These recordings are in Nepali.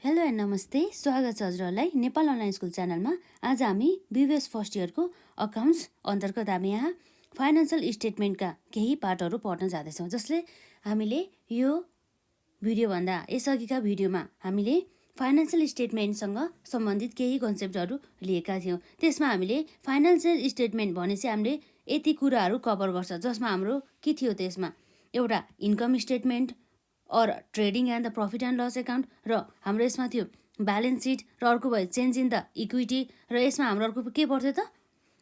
हेलो एन्ड नमस्ते, स्वागत छ हजुरहरूलाई नेपाल अनलाइन स्कुल च्यानलमा। आज हामी बिबिएस फर्स्ट इयरको अकाउन्ट्स अन्तर्गत हामी यहाँ फाइनेन्सियल स्टेटमेन्टका केही पार्टहरू पढ्न जाँदैछौँ, जसले हामीले यो भिडियोभन्दा यसअघिका भिडियोमा हामीले फाइनेन्सियल स्टेटमेन्टसँग सम्बन्धित केही कन्सेप्टहरू लिएका थियौँ। त्यसमा हामीले फाइनेन्सियल स्टेटमेन्ट भनेपछि हामीले यति कुराहरू कभर गर्छ, जसमा हाम्रो के थियो त्यसमा एउटा इन्कम स्टेटमेन्ट और trading and the profit and loss account र हाम्रो यसमा थियो ब्यालेन्स सिट र अर्को भयो चेन्ज इन द इक्विटी र यसमा हाम्रो अर्को के पर्थ्यो त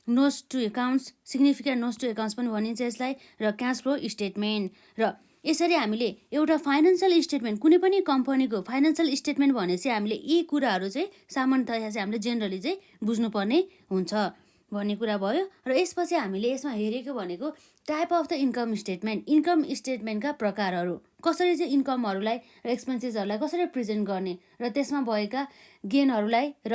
notes to accounts, significant notes to accounts पनि भनिन्छ यसलाई, र क्यास फ्लो स्टेटमेन्ट। र यसरी हामीले एउटा फाइनेन्सियल स्टेटमेन्ट, कुनै पनि कम्पनीको फाइनेन्सियल स्टेटमेन्ट भनेपछि हामीले यी कुराहरू चाहिँ सामान्यतया चाहिँ हामीले जेनरली चाहिँ बुझ्नुपर्ने हुन्छ भन्ने कुरा भयो। र यसपछि हामीले यसमा हेरेको भनेको type of the income statement, income स्टेटमेन्टका प्रकारहरू, कसरी चाहिँ इन्कमहरूलाई र एक्सपेन्सेसहरूलाई कसरी प्रेजेन्ट गर्ने र त्यसमा भएका गेनहरूलाई र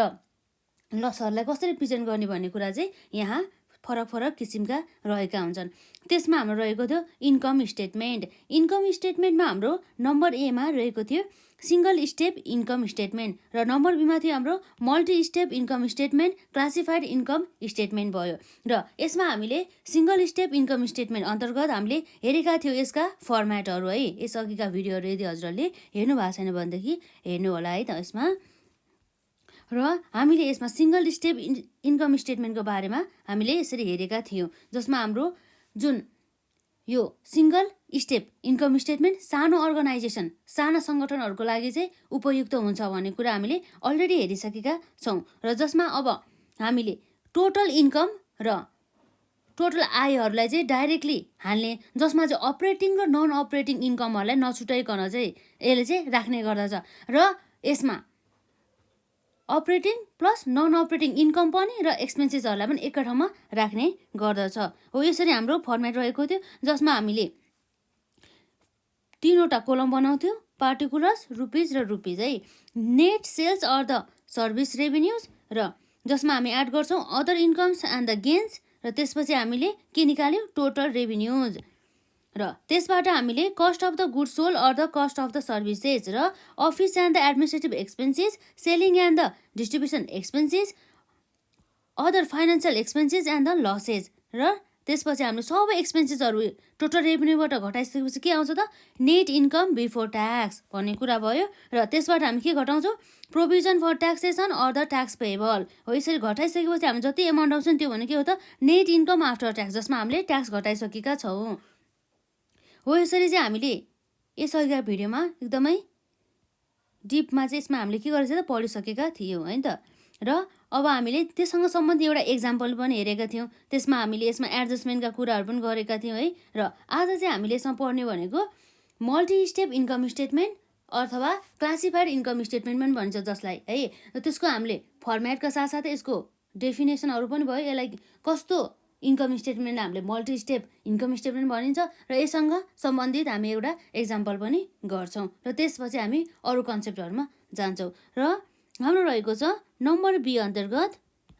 लसहरूलाई कसरी प्रेजेन्ट गर्ने भन्ने कुरा चाहिँ यहाँ फरक फरक किसिमका रहेका हुन्छन्। त्यसमा हाम्रो रहेको थियो इन्कम स्टेटमेन्ट। इन्कम स्टेटमेन्टमा हाम्रो नम्बर एमा रहेको थियो सिङ्गल स्टेप इन्कम स्टेटमेन्ट र नम्बर बीमा थियो हाम्रो multi step income statement, classified income statement भयो। र यसमा हामीले सिङ्गल स्टेप इन्कम स्टेटमेन्ट अन्तर्गत हामीले हेरेका थियौँ यसका फर्मेटहरू है। यसअघिका भिडियोहरू यदि हजुरहरूले हेर्नु भएको छैन भनेदेखि हेर्नु होला है त यसमा। र हामीले यसमा सिङ्गल स्टेप इन्कम स्टेटमेन्टको बारेमा हामीले यसरी हेरेका थियौँ, जसमा हाम्रो जुन यो सिङ्गल स्टेप इन्कम स्टेटमेन्ट सानो अर्गनाइजेसन, साना सङ्गठनहरूको लागि चाहिँ उपयुक्त हुन्छ भन्ने कुरा हामीले अलरेडी हेरिसकेका छौँ। र जसमा अब हामीले टोटल इन्कम र टोटल आयहरूलाई चाहिँ डाइरेक्टली हाल्ने, जसमा चाहिँ अपरेटिङ र नन अपरेटिङ इन्कमहरूलाई नछुटाइकन चाहिँ यसले चाहिँ राख्ने गर्दछ। र यसमा operating plus non operating income पनि र एक्सपेन्सेसहरूलाई पनि एकै ठाउँमा राख्ने गर्दछ। हो यसरी हाम्रो फर्मेट रहेको थियो, जसमा हामीले 3वटा कोलम बनाउँथ्यौँ, पार्टिकुलर्स, रुपिज र रुपिज है। Net sales or the service revenues, र जसमा हामी एड गर्छौँ other incomes and the gains, र त्यसपछि हामीले के निकाल्यौँ टोटल रेभिन्युज। र त्यसबाट हामीले cost of the goods sold or the cost of the services र office and the administrative expenses, selling and the distribution expenses, other financial expenses and the losses. र त्यसपछि हामीले सबै एक्सपेन्सेसहरू टोटल रेभिन्यूबाट घटाइसकेपछि के आउँछ त नेट इन्कम बिफोर ट्याक्स भन्ने कुरा भयो। र त्यसबाट हामी के घटाउँछौँ provision for taxation or the tax payable. हो यसरी घटाइसकेपछि हामी जति एमाउन्ट आउँछ नि त्यो भने के हो त नेट इन्कम आफ्टर ट्याक्स, जसमा हामीले ट्याक्स घटाइसकेका छौँ। हो यसरी चाहिँ हामीले यसअघिका भिडियोमा एकदमै डिपमा चाहिँ यसमा हामीले के गरेको त पढिसकेका थियौँ है त। र अब हामीले त्यससँग सम्बन्धित एउटा एक्जाम्पल पनि हेरेका थियौँ, त्यसमा हामीले यसमा एडजस्टमेन्टका कुराहरू पनि गरेका थियौँ है। र आज चाहिँ हामीले यसमा पढ्ने भनेको मल्टी स्टेप इन्कम स्टेटमेन्ट अथवा क्लासिफाइड इन्कम स्टेटमेन्ट पनि भनिन्छ जसलाई है। र त्यसको हामीले फर्मेटका साथसाथै यसको डेफिनेसनहरू पनि भयो, यसलाई कस्तो इन्कम स्टेटमेन्ट हामीले मल्टी स्टेप इन्कम स्टेटमेन्ट भनिन्छ, र यससँग सम्बन्धित हामी एउटा एक्जाम्पल पनि गर्छौँ। र त्यसपछि हामी अरू कन्सेप्टहरूमा जान्छौँ। र हाम्रो रहेको छ नम्बर बी अन्तर्गत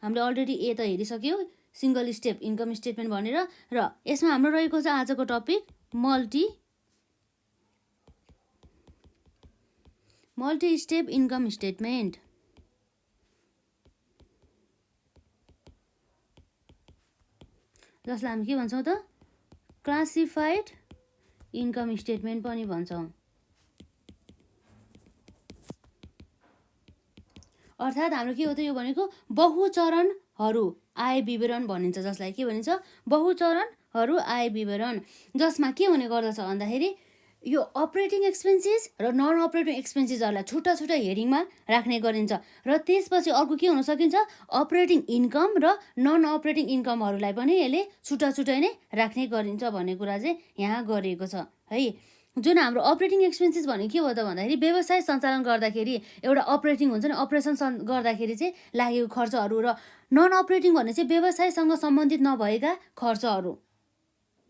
हामीले अलरेडी ए त हेरिसक्यौँ सिङ्गल स्टेप इन्कम स्टेटमेन्ट भनेर। र यसमा हाम्रो रहेको छ आजको topic multi step income statement. जसलाई हामी के भन्छौँ त क्लासिफाइड इन्कम स्टेटमेन्ट पनि भन्छौँ। अर्थात् हाम्रो के हो त यो भनेको बहुचरणहरू आय विवरण भनिन्छ, जसलाई के भनिन्छ बहुचरणहरू आय विवरण, जसमा के हुने गर्दछ भन्दाखेरि यो अपरेटिङ एक्सपेन्सेस र नन अपरेटिङ एक्सपेन्सेसहरूलाई छुट्टा छुट्टा हेडिङमा राख्ने गरिन्छ। र त्यसपछि अर्को के हुन सकिन्छ अपरेटिङ इन्कम र नन अपरेटिङ इन्कमहरूलाई पनि यसले छुट्टा छुट्टै नै राख्ने गरिन्छ भन्ने कुरा चाहिँ यहाँ गरिएको छ है। जुन हाम्रो अपरेटिङ एक्सपेन्सेस भने के हो त भन्दाखेरि व्यवसाय सञ्चालन गर्दाखेरि एउटा अपरेटिङ हुन्छ नि, अपरेसन गर्दाखेरि चाहिँ लागेको खर्चहरू, र नन अपरेटिङ भने चाहिँ व्यवसायसँग सम्बन्धित नभएका खर्चहरू,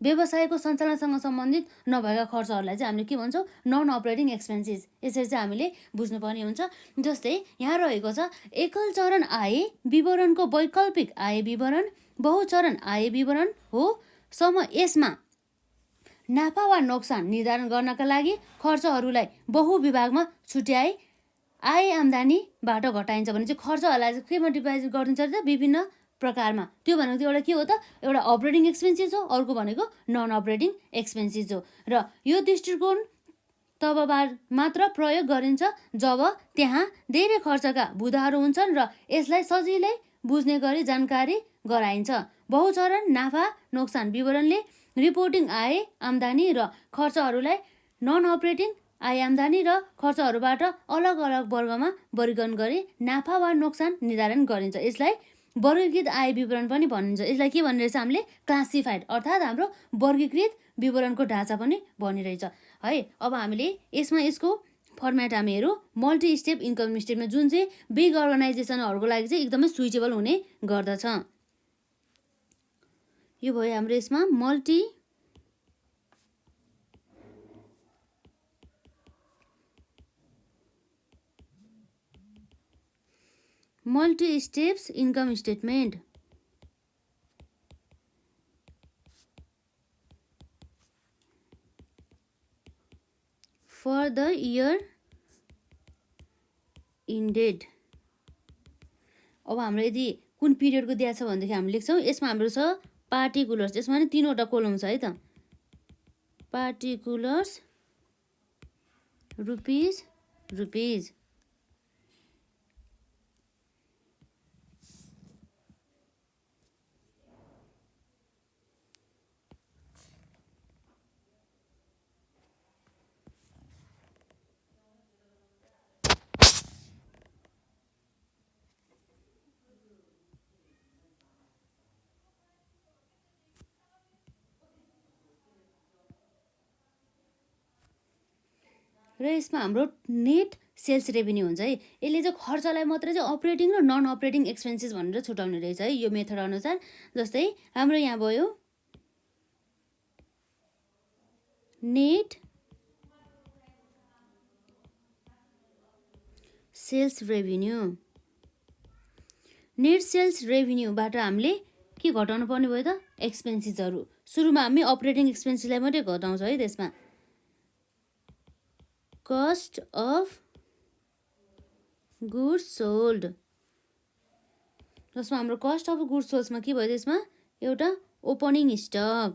व्यवसायको सञ्चालनसँग सम्बन्धित नभएका खर्चहरूलाई चाहिँ हामीले के भन्छौँ नन अपरेटिङ एक्सपेन्सेस। यसरी चाहिँ हामीले बुझ्नुपर्ने हुन्छ। जस्तै यहाँ रहेको छ एकल चरण आय विवरणको वैकल्पिक आय विवरण बहुचरण आय विवरण हो। यसमा नाफा वा नोक्सान निर्धारण गर्नका लागि खर्चहरूलाई बहुविभागमा छुट्याइ आय आम्दानीबाट घटाइन्छ भने चाहिँ खर्चहरूलाई चाहिँ केमा डिभाइड गरिन्छ त विभिन्न प्रकारमा। त्यो भनेको एउटा के हो त, एउटा अपरेटिङ एक्सपेन्सेस हो, अर्को भनेको नन अपरेटिङ एक्सपेन्सेस हो। र यो दृष्टिकोण तब मात्र प्रयोग गरिन्छ जब त्यहाँ धेरै खर्चका बुँदाहरू हुन्छन् र यसलाई सजिलै बुझ्ने गरी जानकारी गराइन्छ। बहुचरण नाफा नोक्सान विवरणले रिपोर्टिङ आय आम्दानी र खर्चहरूलाई नन अपरेटिङ आय आम्दानी र खर्चहरूबाट अलग अलग वर्गमा वर्गीकरण गरी नाफा वा नोक्सान निर्धारण गरिन्छ। यसलाई वर्गीकृत आय विवरण पनि भनिन्छ। यसलाई के भनिरहेछ हामीले, क्लासिफाइड, अर्थात् हाम्रो वर्गीकृत विवरणको ढाँचा पनि भनिरहेछ है। अब हामीले यसमा यसको फर्मेट हामी हेरौँ, मल्टी स्टेप इन्कम स्टेटमेन्ट, जुन चाहिँ बिग अर्गनाइजेसनहरूको लागि चाहिँ एकदमै स्विचेबल हुने गर्दछ। यो भयो हाम्रो यसमा multi steps income statement. For the year ended. अब हाम्रो यदि कुन पिरियडको दिएको छ भनेदेखि हामी लेख्छौँ, यसमा हाम्रो छ पार्टिकुलर्स, यसमा नि 3वटा कोलम छ है त, पार्टिकुलर्स रुपिज। र यसमा हाम्रो नेट सेल्स रेभिन्यू हुन्छ है। यसले चाहिँ खर्चलाई मात्रै चाहिँ अपरेटिङ र नन अपरेटिङ एक्सपेन्सेस भनेर छुट्याउने रहेछ है, यो मेथड अनुसार। जस्तै हाम्रो यहाँ भयो net sales revenue. Net sales रेभिन्यूबाट हामीले के घटाउनु पर्ने भयो त, एक्सपेन्सेसहरू। सुरुमा हामी अपरेटिङ एक्सपेन्सेसलाई मात्रै घटाउँछ है। त्यसमा कस्ट अफ गुड्स सोल्ड, जसमा हाम्रो कस्ट अफ गुड्स सोल्डमा के भयो, त्यसमा एउटा ओपनिङ स्टक।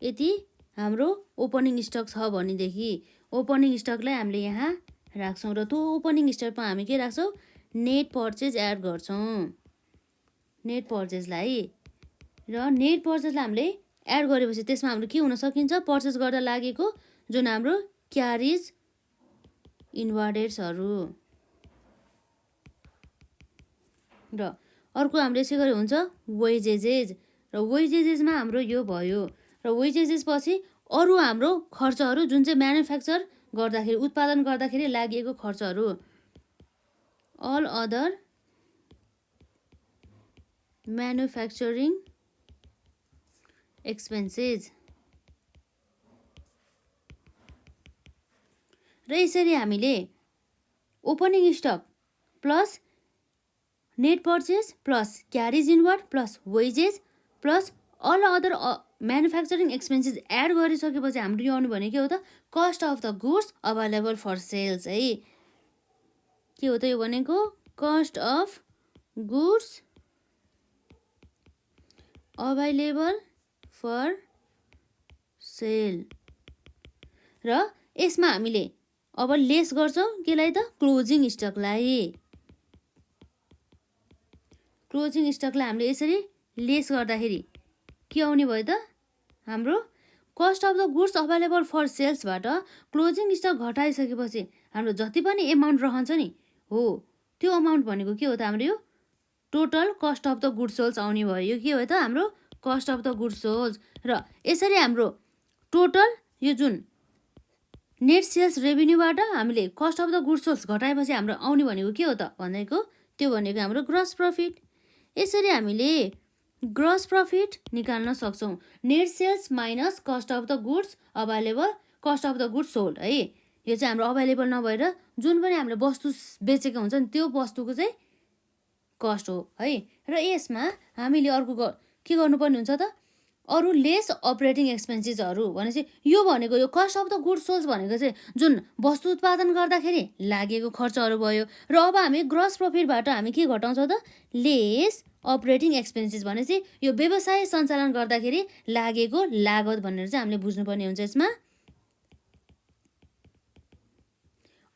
यदि हाम्रो ओपनिङ स्टक छ भनेदेखि ओपनिङ स्टकलाई हामीले यहाँ राख्छौँ र त्यो ओपनिङ स्टकमा हामी के राख्छौँ, नेट पर्चेज एड गर्छौँ, नेट पर्चेजलाई। र नेट पर्चेजलाई हामीले एड गरेपछि त्यसमा हाम्रो के हुन सकिन्छ, पर्चेज गर्दा लागेको जुन हाम्रो क्यारिज इन्भर्टेड्सहरू। र अर्को हाम्रो यसै गरी हुन्छ वेजेजेस, र वेजेजेसमा हाम्रो यो भयो। र वेजेजेस पछि अरू हाम्रो खर्चहरू जुन चाहिँ म्यानुफ्याक्चर गर्दाखेरि, उत्पादन गर्दाखेरि लागेको खर्चहरू, अल अदर म्यानुफ्याक्चरिङ एक्सपेन्सेस। र यसरी हामीले opening stock plus net purchase plus carriage inward plus wages plus all other manufacturing expenses add गरिसकेपछि हाम्रो यो आउनु भनेको के हो त, cost of the goods available for sales है। के हो त यो भनेको, cost of goods available for sale. र यसमा हामीले अब लेस गर्छौँ केलाई त, क्लोजिङ स्टकलाई। क्लोजिङ स्टकलाई हामीले यसरी लेस गर्दाखेरि के आउने भयो त, हाम्रो cost of the goods available for सेल्सबाट क्लोजिङ स्टक घटाइसकेपछि हाम्रो जति पनि एमाउन्ट रहन्छ नि हो, त्यो अमाउन्ट भनेको के हो त, हाम्रो यो total cost of the goods sold आउने भयो। यो के हो त, हाम्रो cost of the goods sold. र यसरी हाम्रो टोटल यो जुन नेट सेल्स रेभिन्यूबाट हामीले cost of the goods sold घटाएपछि हाम्रो आउने भनेको के हो त भनेको, त्यो भनेको हाम्रो ग्रस प्रफिट। यसरी हामीले ग्रस प्रफिट निकाल्न सक्छौँ, net sales minus cost of the goods available, cost of the goods sold है। यो चाहिँ हाम्रो अभाइलेबल नभएर जुन पनि हामीले वस्तु बेचेको हुन्छ नि त्यो वस्तुको चाहिँ कस्ट हो है। र यसमा हामीले अर्को के गर्नुपर्ने हुन्छ त, अरू लेस अपरेटिङ एक्सपेन्सेसहरू भनेपछि यो भनेको यो cost of the goods sold भनेको चाहिँ जुन वस्तु उत्पादन गर्दाखेरि लागेको खर्चहरू भयो। र अब हामी ग्रस प्रफिटबाट हामी के घटाउँछौँ त? लेस अपरेटिङ एक्सपेन्सेस भनेपछि यो व्यवसाय सञ्चालन गर्दाखेरि लागेको लागत भनेर चाहिँ हामीले बुझ्नुपर्ने हुन्छ। यसमा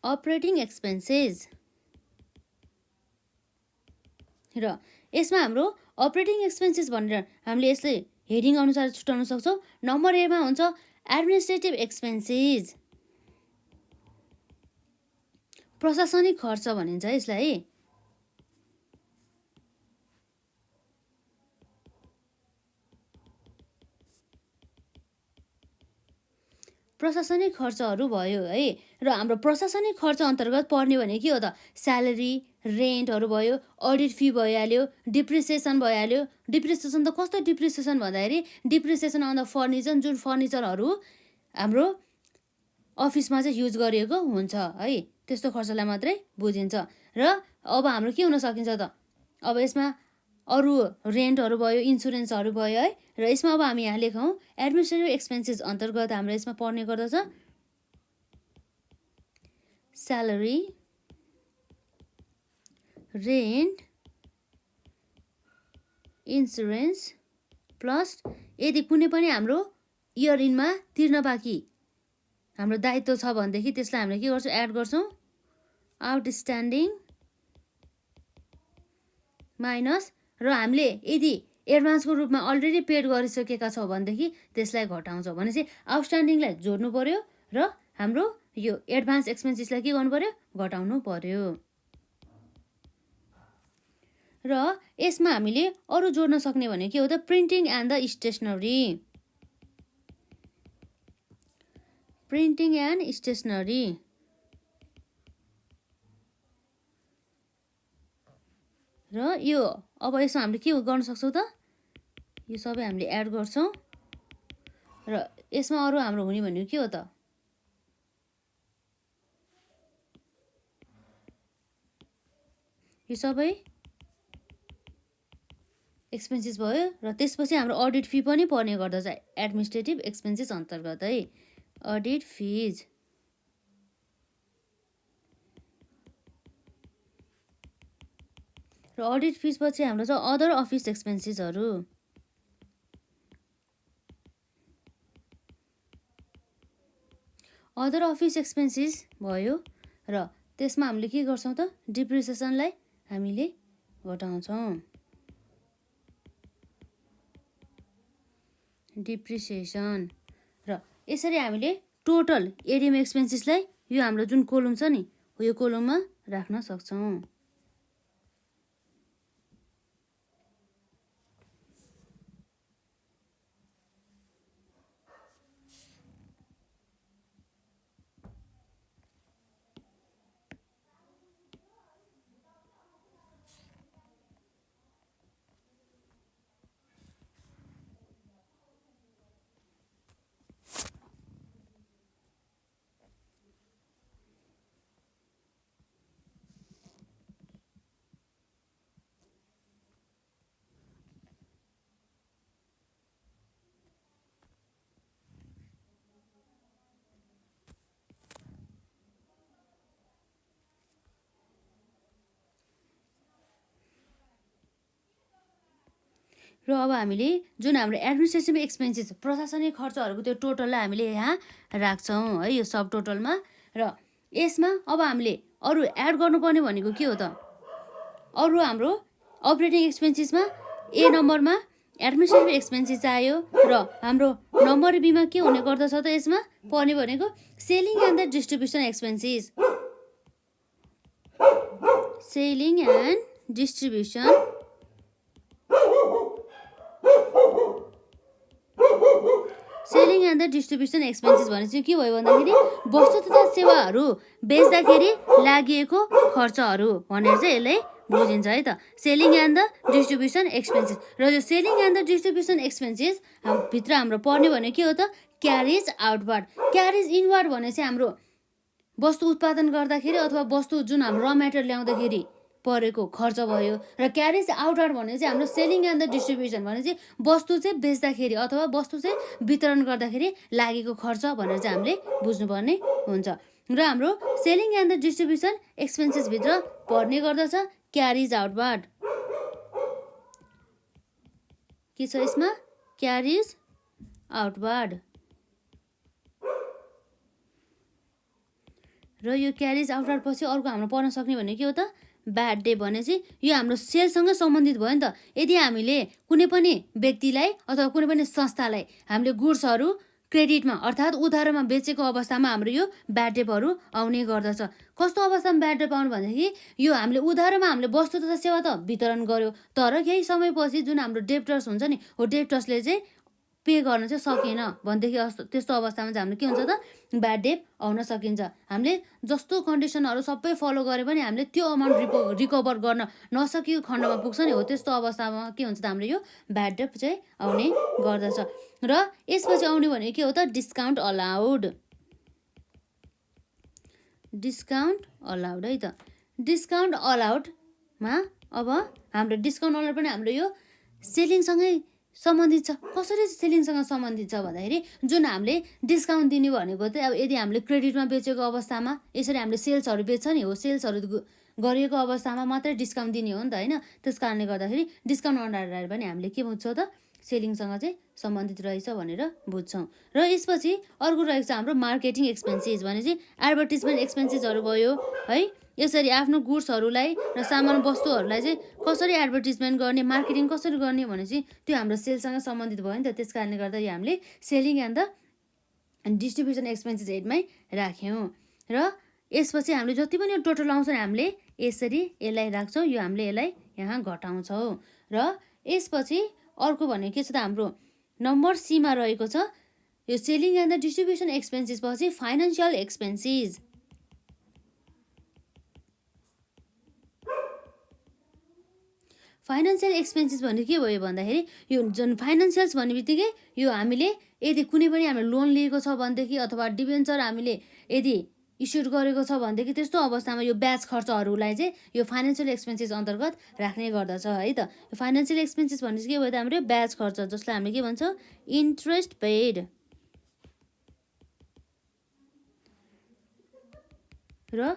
अपरेटिङ एक्सपेन्सेस र यसमा हाम्रो अपरेटिङ एक्सपेन्सेस भनेर हामीले यसले हेडिङ अनुसार छुट्याउन सक्छौँ। नम्बर एमा हुन्छ एडमिनिस्ट्रेटिभ एक्सपेन्सेस, प्रशासनिक खर्च भनिन्छ यसलाई है। प्रशासनिक खर्चहरू भयो है। र हाम्रो प्रशासनिक खर्च अन्तर्गत पर्ने भने के हो त? स्यालेरी, रेन्टहरू भयो, अडिट फी भइहाल्यो, डिप्रिसिएसन भइहाल्यो। डिप्रिसिएसन त कस्तो डिप्रिसिएसन भन्दाखेरि डिप्रिसिएसन अन द फर्निचर, जुन फर्निचरहरू हाम्रो अफिसमा चाहिँ युज गरिएको हुन्छ है, त्यस्तो खर्चलाई मात्रै बुझिन्छ। र अब हाम्रो के हुन सकिन्छ त? अब यसमा अरू रेन्टहरू भयो, इन्सुरेन्सहरू भयो है। र यसमा अब हामी यहाँ लेखौँ एडमिनिस्ट्रेटिभ एक्सपेन्सेस अन्तर्गत हाम्रो यसमा पर्ने गर्दछ स्यालेरी, रेन्ट, इन्सुरेन्स प्लस यदि कुनै पनि हाम्रो इयर इनमा तिर्न बाँकी हाम्रो दायित्व छ भनेदेखि त्यसलाई हामीले के गर्छौँ? एड गर्छौँ आउटस्ट्यान्डिङ माइनस। र हामीले यदि एडभान्सको रूपमा अलरेडी पेड गरिसकेका छौँ भनेदेखि त्यसलाई घटाउँछौँ। भनेपछि आउटस्ट्यान्डिङलाई जोड्नु पर्यो र हाम्रो यो एडभान्स एक्सपेन्सेसलाई के गर्नु पर्यो? घटाउनु पर्यो। र यसमा हामीले अरू जोड्न सक्ने भने के हो त? Printing and the stationery, printing and stationery. र यो अब यसमा हामीले के गर्न सक्छौँ त? यो सबै हामीले एड गर्छौँ। र यसमा अरू हाम्रो हुने भनेको के हो त? यो सबै एक्सपेन्सेस भयो। र त्यसपछि हाम्रो अडिट फी पनि पर्ने गर्दछ एडमिनिस्ट्रेटिभ एक्सपेन्सेस अन्तर्गत है, अडिट फिज। र अडिट फिज पछि हाम्रो छ अदर अफिस एक्सपेन्सेसहरू। अदर अफिस एक्सपेन्सेस भयो। र त्यसमा हामीले के गर्छौँ त? डिप्रिसिएसनलाई हामीले घटाउँछौँ, डिप्रिसिएसन। र यसरी हामीले टोटल एडिएम एक्सपेन्सेसलाई यो हाम्रो जुन कोलम छ नि यो कोलममा राख्न सक्छौँ। र अब हामीले जुन हाम्रो एडमिनिस्ट्रेटिभ एक्सपेन्सेस प्रशासनिक खर्चहरूको त्यो टोटललाई हामीले यहाँ राख्छौँ है, यो सब टोटलमा। र यसमा अब हामीले अरू एड गर्नुपर्ने भनेको के हो त? अरू हाम्रो अपरेटिङ एक्सपेन्सेसमा ए नम्बरमा एडमिनिस्ट्रेटिभ एक्सपेन्सेस आयो। र हाम्रो नम्बर बीमा के हुने गर्दछ त? यसमा पर्ने भनेको selling and the distribution expenses, selling and distribution selling and the distribution expenses भनेपछि के भयो भन्दाखेरि वस्तु तथा सेवाहरू बेच्दाखेरि लागिएको खर्चहरू भनेर चाहिँ यसलाई बुझिन्छ है त, selling and the distribution expenses. र यो selling and the distribution expenses भित्र हाम्रो पर्ने भनेको के हो त? Carriage outward. क्यारेज इनवार्ड भने चाहिँ हाम्रो वस्तु उत्पादन गर्दाखेरि अथवा वस्तु जुन हाम्रो र मेटेरियल ल्याउँदाखेरि परेको खर्च भयो। र क्यारेज आउटवर्ड भने चाहिँ हाम्रो सेलिङ एन्ड द डिस्ट्रिब्युसन भने चाहिँ वस्तु चाहिँ बेच्दाखेरि अथवा वस्तु चाहिँ वितरण गर्दाखेरि लागेको खर्च भनेर चाहिँ हामीले बुझ्नुपर्ने हुन्छ। र हाम्रो सेलिङ एन्ड द डिस्ट्रिब्युसन एक्सपेन्सेसभित्र पर्ने गर्दछ क्यारिज आउटवर्ड। के छ यसमा? क्यारिज आउटवर्ड। र यो क्यारिज आउटवर्ड पछि अर्को हाम्रो पर्न सक्ने भने के हो त? ब्याड डेट भने चाहिँ यो हाम्रो सेलसँग सम्बन्धित भयो नि त। यदि हामीले कुनै पनि व्यक्तिलाई अथवा कुनै पनि संस्थालाई हामीले गुड्सहरू क्रेडिटमा अर्थात् उधारोमा बेचेको अवस्थामा हाम्रो यो ब्याड डेटहरू आउने गर्दछ। कस्तो अवस्थामा ब्याड डेट आउनु भनेदेखि यो हामीले उधारोमा हामीले वस्तु तथा सेवा त वितरण गर्यो, तर केही समयपछि जुन हाम्रो डेप्टर्स हुन्छ नि, हो डेप्टर्सले चाहिँ पे गर्न चाहिँ सकेन भनेदेखि त्यस्तो अवस्थामा चाहिँ हामीले के हुन्छ त? ब्याड डेट आउन सकिन्छ। हामीले जस्तो कन्डिसनहरू सबै फलो गरे पनि हामीले त्यो अमाउन्ट रिकभर गर्न नसकेको खण्डमा पुग्छ नि, हो त्यस्तो अवस्थामा के हुन्छ त? हाम्रो यो ब्याड डेट चाहिँ आउने गर्दछ। र यसपछि आउने भने के हो त? Discount allowed. डिस्काउन्ट अलाउड है त। डिस्काउन्ट अलाउडमा अब हाम्रो डिस्काउन्ट अलाउड पनि हाम्रो यो सेलिङसँगै सम्बन्धित छ। कसरी सेलिङसँग सम्बन्धित छ भन्दाखेरि जुन हामीले डिस्काउन्ट दिने भनेको चाहिँ अब यदि हामीले क्रेडिटमा बेचेको अवस्थामा यसरी हामीले सेल्सहरू बेच्छ नि, हो सेल्सहरू गरिएको अवस्थामा मात्रै डिस्काउन्ट दिने हो नि त, होइन? त्यस कारणले गर्दाखेरि डिस्काउन्ट अलाउड पनि हामीले के बुझ्छौँ त? सेलिङसँग चाहिँ सम्बन्धित रहेछ भनेर बुझ्छौँ। र यसपछि अर्को रहेको छ हाम्रो मार्केटिङ एक्सपेन्सेस भने चाहिँ एडभर्टिजमेन्ट एक्सपेन्सेसहरू भयो है। यसरी आफ्नो गुड्सहरूलाई र सामान वस्तुहरूलाई चाहिँ कसरी एडभर्टिजमेन्ट गर्ने, मार्केटिङ कसरी गर्ने भने चाहिँ त्यो हाम्रो सेलसँग सम्बन्धित भयो नि त। त्यस कारणले गर्दा यो हामीले selling and the distribution expenses हेडमै राख्यौँ। र यसपछि हामीले जति पनि टोटल आउँछ नि हामीले यसरी यसलाई राख्छौँ, यो हामीले यसलाई यहाँ घटाउँछौँ। र यसपछि अर्को भने के छ त? हाम्रो नम्बर सीमा रहेको छ यो selling and the distribution expenses पछि फाइनेन्सियल एक्सपेन्सेस। फाइनेन्सियल एक्सपेन्सेस भने के भयो भन्दाखेरि यो जुन फाइनेन्सियल्स भन्ने बित्तिकै यो हामीले यदि कुनै पनि हामीले लोन लिएको छ भनेदेखि अथवा डिबेन्चर हामीले यदि इस्युड गरेको छ भनेदेखि त्यस्तो अवस्थामा यो ब्याज खर्चहरूलाई चाहिँ यो फाइनेन्सियल एक्सपेन्सेस अन्तर्गत राख्ने गर्दछ है त। यो फाइनेन्सियल एक्सपेन्सेस भने चाहिँ के भयो त? हाम्रो ब्याज खर्च, जसलाई हामीले के भन्छौँ? Interest paid. र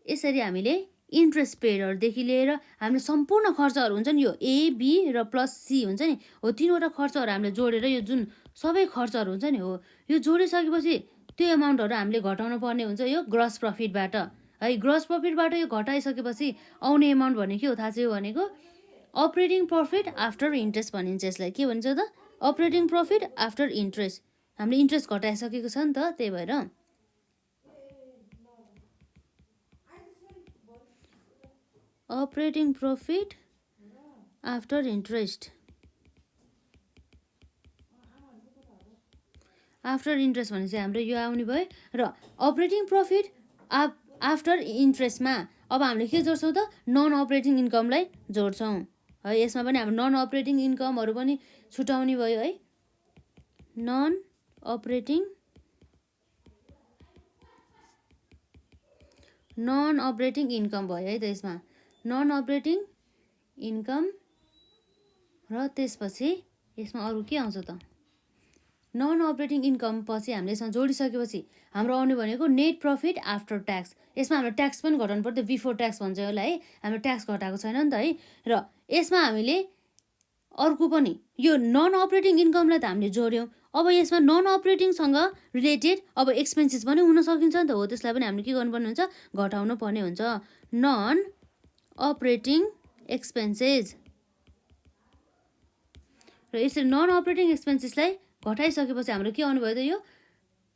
यसरी हामीले इन्ट्रेस्ट पेडहरूदेखि लिएर हामीले सम्पूर्ण खर्चहरू हुन्छ नि, यो ए बी र प्लस सी हुन्छ नि, हो तिनवटा खर्चहरू हामीले जोडेर यो जुन सबै खर्चहरू हुन्छ नि, हो यो जोडिसकेपछि त्यो एमाउन्टहरू हामीले घटाउनु पर्ने हुन्छ यो ग्रस प्रफिटबाट है। ग्रस प्रफिटबाट यो घटाइसकेपछि आउने एमाउन्ट भने के हो थाहा छ? यो भनेको अपरेटिङ प्रफिट आफ्टर इन्ट्रेस्ट भनिन्छ। यसलाई के भन्छ त? Operating profit after interest. हामीले इन्ट्रेस्ट घटाइसकेको छ नि त, त्यही भएर operating profit after interest. After interest भने चाहिँ हाम्रो यो आउने भयो। र अपरेटिङ प्रफिट आफ्टर इन्ट्रेस्टमा अब हामीले के जोड्छौँ त? नन अपरेटिङ इन्कमलाई जोड्छौँ है। यसमा पनि हाम्रो नन अपरेटिङ इन्कमहरू पनि छुटाउने भयो है। नन अपरेटिङ इन्कम भयो है त। यसमा नन अपरेटिङ इन्कम र त्यसपछि यसमा अरू के आउँछ त? नन अपरेटिङ इन्कम पछि हामीले यसमा जोडिसकेपछि हाम्रो आउने भनेको नेट प्रफिट आफ्टर ट्याक्स। यसमा हाम्रो ट्याक्स पनि घटाउनु पर्यो, बिफोर ट्याक्स भन्छ यसलाई है। हाम्रो ट्याक्स घटाएको छैन नि त है। र यसमा हामीले अर्को पनि यो नन अपरेटिङ इन्कमलाई त हामीले जोड्यौँ। अब यसमा नन अपरेटिङसँग रिलेटेड अब एक्सपेन्सेस पनि हुन सकिन्छ नि त, हो त्यसलाई पनि हामीले के गर्नुपर्ने हुन्छ? घटाउनु पर्ने हुन्छ। Non operating expenses. र यसरी नन अपरेटिङ एक्सपेन्सेसलाई घटाइसकेपछि हाम्रो के आउनु भयो त? यो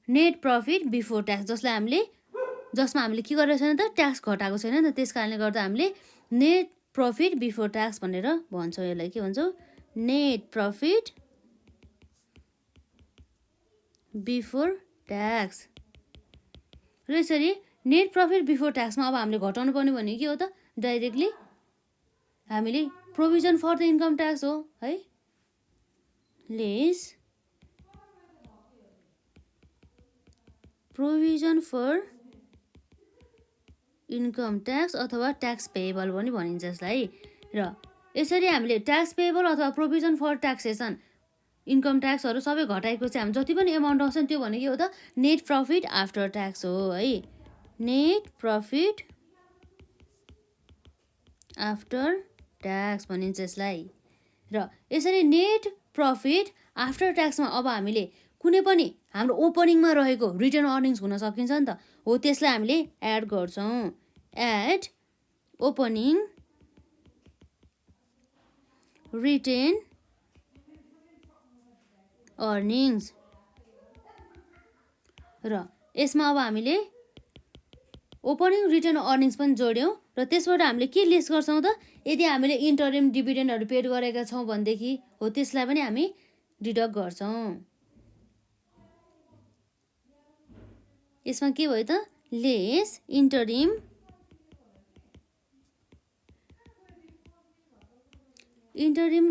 नेट प्रफिट बिफोर ट्याक्स, जसमा हामीले के गरेको छैन त? ट्याक्स घटाएको छैन नि त। त्यस कारणले गर्दा हामीले नेट प्रफिट बिफोर ट्याक्स भनेर भन्छौँ। यसलाई के भन्छौँ? Net profit before tax. र यसरी नेट प्रफिट बिफोर ट्याक्समा अब हामीले घटाउनु पर्ने भने के हो त? डाइरेक्टली हामीले provision for the income tax हो है। Less provision for income tax अथवा ट्याक्स पेएबल पनि भनिन्छ यसलाई। र यसरी हामीले ट्याक्स पेएबल अथवा प्रोभिजन फर ट्याक्सेसन इन्कम ट्याक्सहरू सबै घटाएपछि हामी जति पनि एमाउन्ट आउँछ नि त्यो भनेको के हो त नेट प्रफिट आफ्टर ट्याक्स हो है। नेट प्रफिट आफ्टर ट्याक्स भनिन्छ यसलाई। र यसरी नेट प्रफिट आफ्टर ट्याक्समा अब हामीले कुनै पनि हाम्रो ओपनिङमा रहेको रिटर्न अर्निङ्स हुन सकिन्छ नि त, हो त्यसलाई हामीले एड गर्छौँ। Add opening retained earnings. र यसमा अब हामीले ओपनिङ रिटर्न अर्निङ्स पनि जोड्यौँ र त्यसबाट हामीले के लेस गर्छौँ त यदि हामीले इन्टरिम डिभिडेन्डहरू पेड गरेका छौँ भनेदेखि हो त्यसलाई पनि हामी डिडक्ट गर्छौँ। यसमा के भयो त lace interim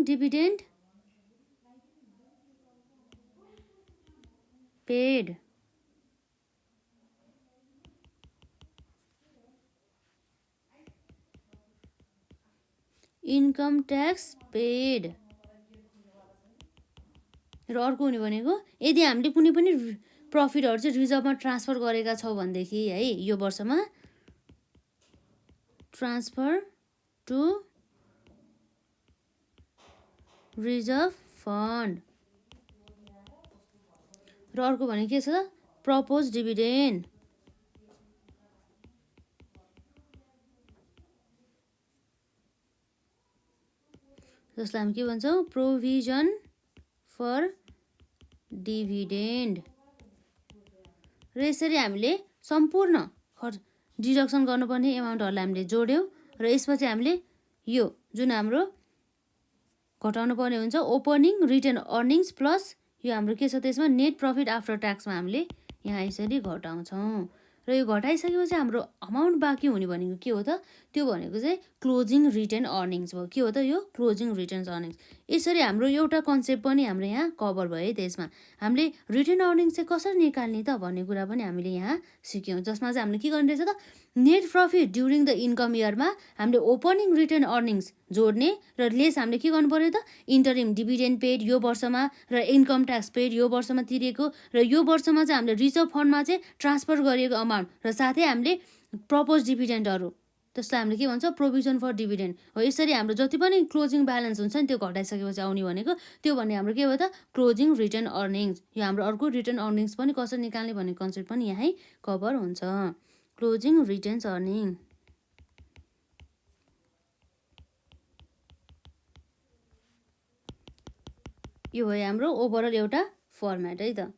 dividend paid. Income tax paid. र अर्को हुने भनेको यदि हामीले कुनै पनि प्रफिटहरू चाहिँ रिजर्भमा ट्रान्सफर गरेका छौँ भनेदेखि है यो वर्षमा ट्रान्सफर टु रिजर्भ फन्ड। र अर्को भनेको के छ त प्रपोज डिभिडेन्ड। जसलाई हामी के भन्छौँ प्रोभिजन फर डिभिडेन्ड। र यसरी हामीले सम्पूर्ण खर्च डिडक्सन गर्नुपर्ने एमाउन्टहरूलाई हामीले जोड्यौँ र यसपछि हामीले यो जुन हाम्रो घटाउनु पर्ने हुन्छ ओपनिङ रिटर्न अर्निङ्स प्लस यो हाम्रो के छ त्यसमा नेट प्रफिट आफ्टर ट्याक्समा हामीले यहाँ यसरी घटाउँछौँ। र यो घटाइसकेपछि हाम्रो अमाउन्ट बाँकी हुने भनेको के हो त त्यो भनेको चाहिँ क्लोजिङ रिटर्न अर्निङ्स भयो। के हो त यो क्लोजिङ रिटर्न अर्निङ्स। यसरी हाम्रो एउटा कन्सेप्ट पनि हाम्रो यहाँ कभर भयो है। त्यसमा हामीले रिटर्न अर्निङ्स चाहिँ कसरी निकाल्ने त भन्ने कुरा पनि हामीले यहाँ सिक्यौँ, जसमा चाहिँ हामीले के गर्ने रहेछ त net profit during the income इयरमा हामीले ओपनिङ रिटर्न अर्निङ्स जोड्ने र लेस हामीले के गर्नु पर्यो त इन्टरिम डिभिडेन्ड पेड यो वर्षमा र इन्कम ट्याक्स पेड यो वर्षमा तिरेको र यो वर्षमा चाहिँ हामीले रिजर्भ फन्डमा चाहिँ ट्रान्सफर गरिएको अमाउन्ट र साथै हामीले प्रपोज डिभिडेन्डहरू त्यसलाई हामीले के भन्छ प्रोभिजन फर डिभिडेन्ड हो। यसरी हाम्रो जति पनि क्लोजिङ ब्यालेन्स हुन्छ नि त्यो घटाइसकेपछि आउने भनेको त्यो भन्ने हाम्रो के भयो त क्लोजिङ रिटर्न अर्निङ्स। यो हाम्रो अर्को रिटर्न अर्निङ्स पनि कसरी निकाल्ने भन्ने कन्सेप्ट पनि यहीँ कभर हुन्छ। Closing return earning. यो भयो हाम्रो ओभरअल एउटा फर्मेट है त।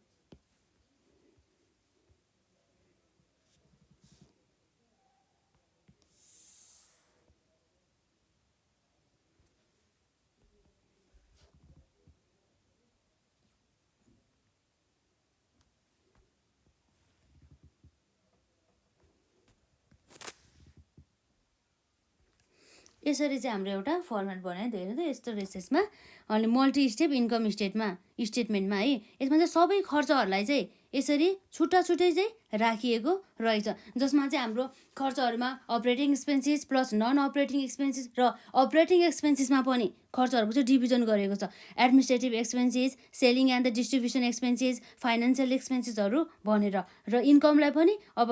यसरी चाहिँ हाम्रो एउटा फर्मेट बनाइदियो हेर्नु त यस्तो रहेछ यसमा। अनि मल्टी स्टेप इन्कम स्टेटमेन्टमा है यसमा चाहिँ सबै खर्चहरूलाई चाहिँ यसरी छुट्टा छुट्टै चाहिँ राखिएको रहेछ, जसमा चाहिँ हाम्रो खर्चहरूमा operating expenses plus non operating expenses र अपरेटिङ एक्सपेन्सेसमा पनि खर्चहरूको चाहिँ डिभिजन गरेको छ। Administrative expenses, selling and the distribution expenses, financial एक्सपेन्सेसहरू भनेर। र इन्कमलाई पनि अब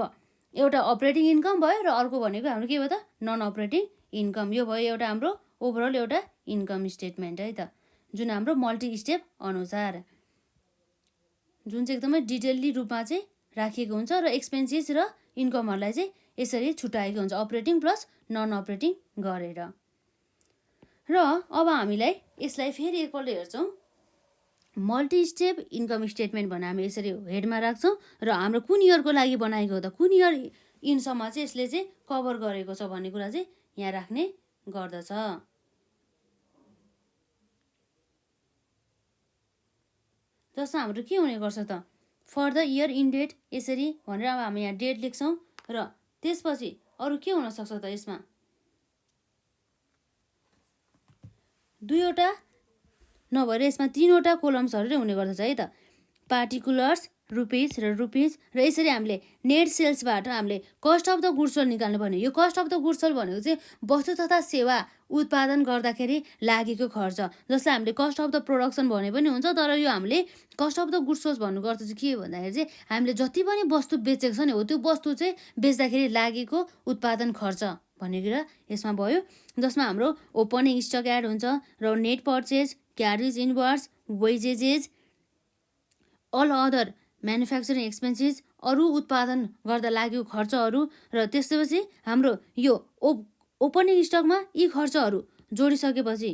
एउटा अपरेटिङ इन्कम भयो र अर्को भनेको हाम्रो के भयो त नन अपरेटिङ इन्कम। यो भयो एउटा हाम्रो ओभरअल एउटा इन्कम स्टेटमेन्ट है त, जुन हाम्रो मल्टी स्टेप अनुसार जुन चाहिँ एकदमै डिटेल्ली रूपमा चाहिँ राखिएको हुन्छ र एक्सपेन्सेस र इन्कमहरूलाई चाहिँ यसरी छुट्याएको हुन्छ अपरेटिङ प्लस नन अपरेटिङ गरेर। र अब हामीलाई यसलाई फेरि एकपल्ट हेर्छौँ। मल्टी स्टेप इन्कम स्टेटमेन्ट भनेर हामी यसरी हेडमा राख्छौँ र हाम्रो कुन इयरको लागि बनाएको हो त कुन इयर इनसम्म चाहिँ यसले चाहिँ कभर गरेको छ भन्ने कुरा चाहिँ यहाँ राख्ने गर्दछ। जसमा हाम्रो के हुने गर्छ त for the year ended यसरी भनेर अब हामी यहाँ डेट लेख्छौँ र त्यसपछि अरू के हुनसक्छ त यसमा दुईवटा नभएर यसमा तीनवटा कोलम्सहरू नै हुने गर्दछ है त। पार्टिकुलर्स रुपिज र रुपिज र यसरी हामीले नेट सेल्सबाट हामीले cost of the goods sold निकाल्नु पर्ने। यो cost of the goods sold भनेको चाहिँ वस्तु तथा सेवा उत्पादन गर्दाखेरि लागेको खर्च, जसलाई हामीले कस्ट अफ द प्रोडक्सन भने पनि हुन्छ। तर यो हामीले cost of the goods sold भन्नुको अर्थ चाहिँ के भन्दाखेरि चाहिँ हामीले जति पनि वस्तु बेचेको छ नि हो त्यो वस्तु चाहिँ बेच्दाखेरि लागेको उत्पादन खर्च भन्ने कुरा यसमा भयो, जसमा हाम्रो ओपनिङ स्टक एड हुन्छ र net purchase, carriage inwards, wages, all other manufacturing expenses, अरू उत्पादन गर्दा लागेको खर्चहरू र त्यसपछि हाम्रो यो ओपनिङ स्टकमा यी खर्चहरू जोडिसकेपछि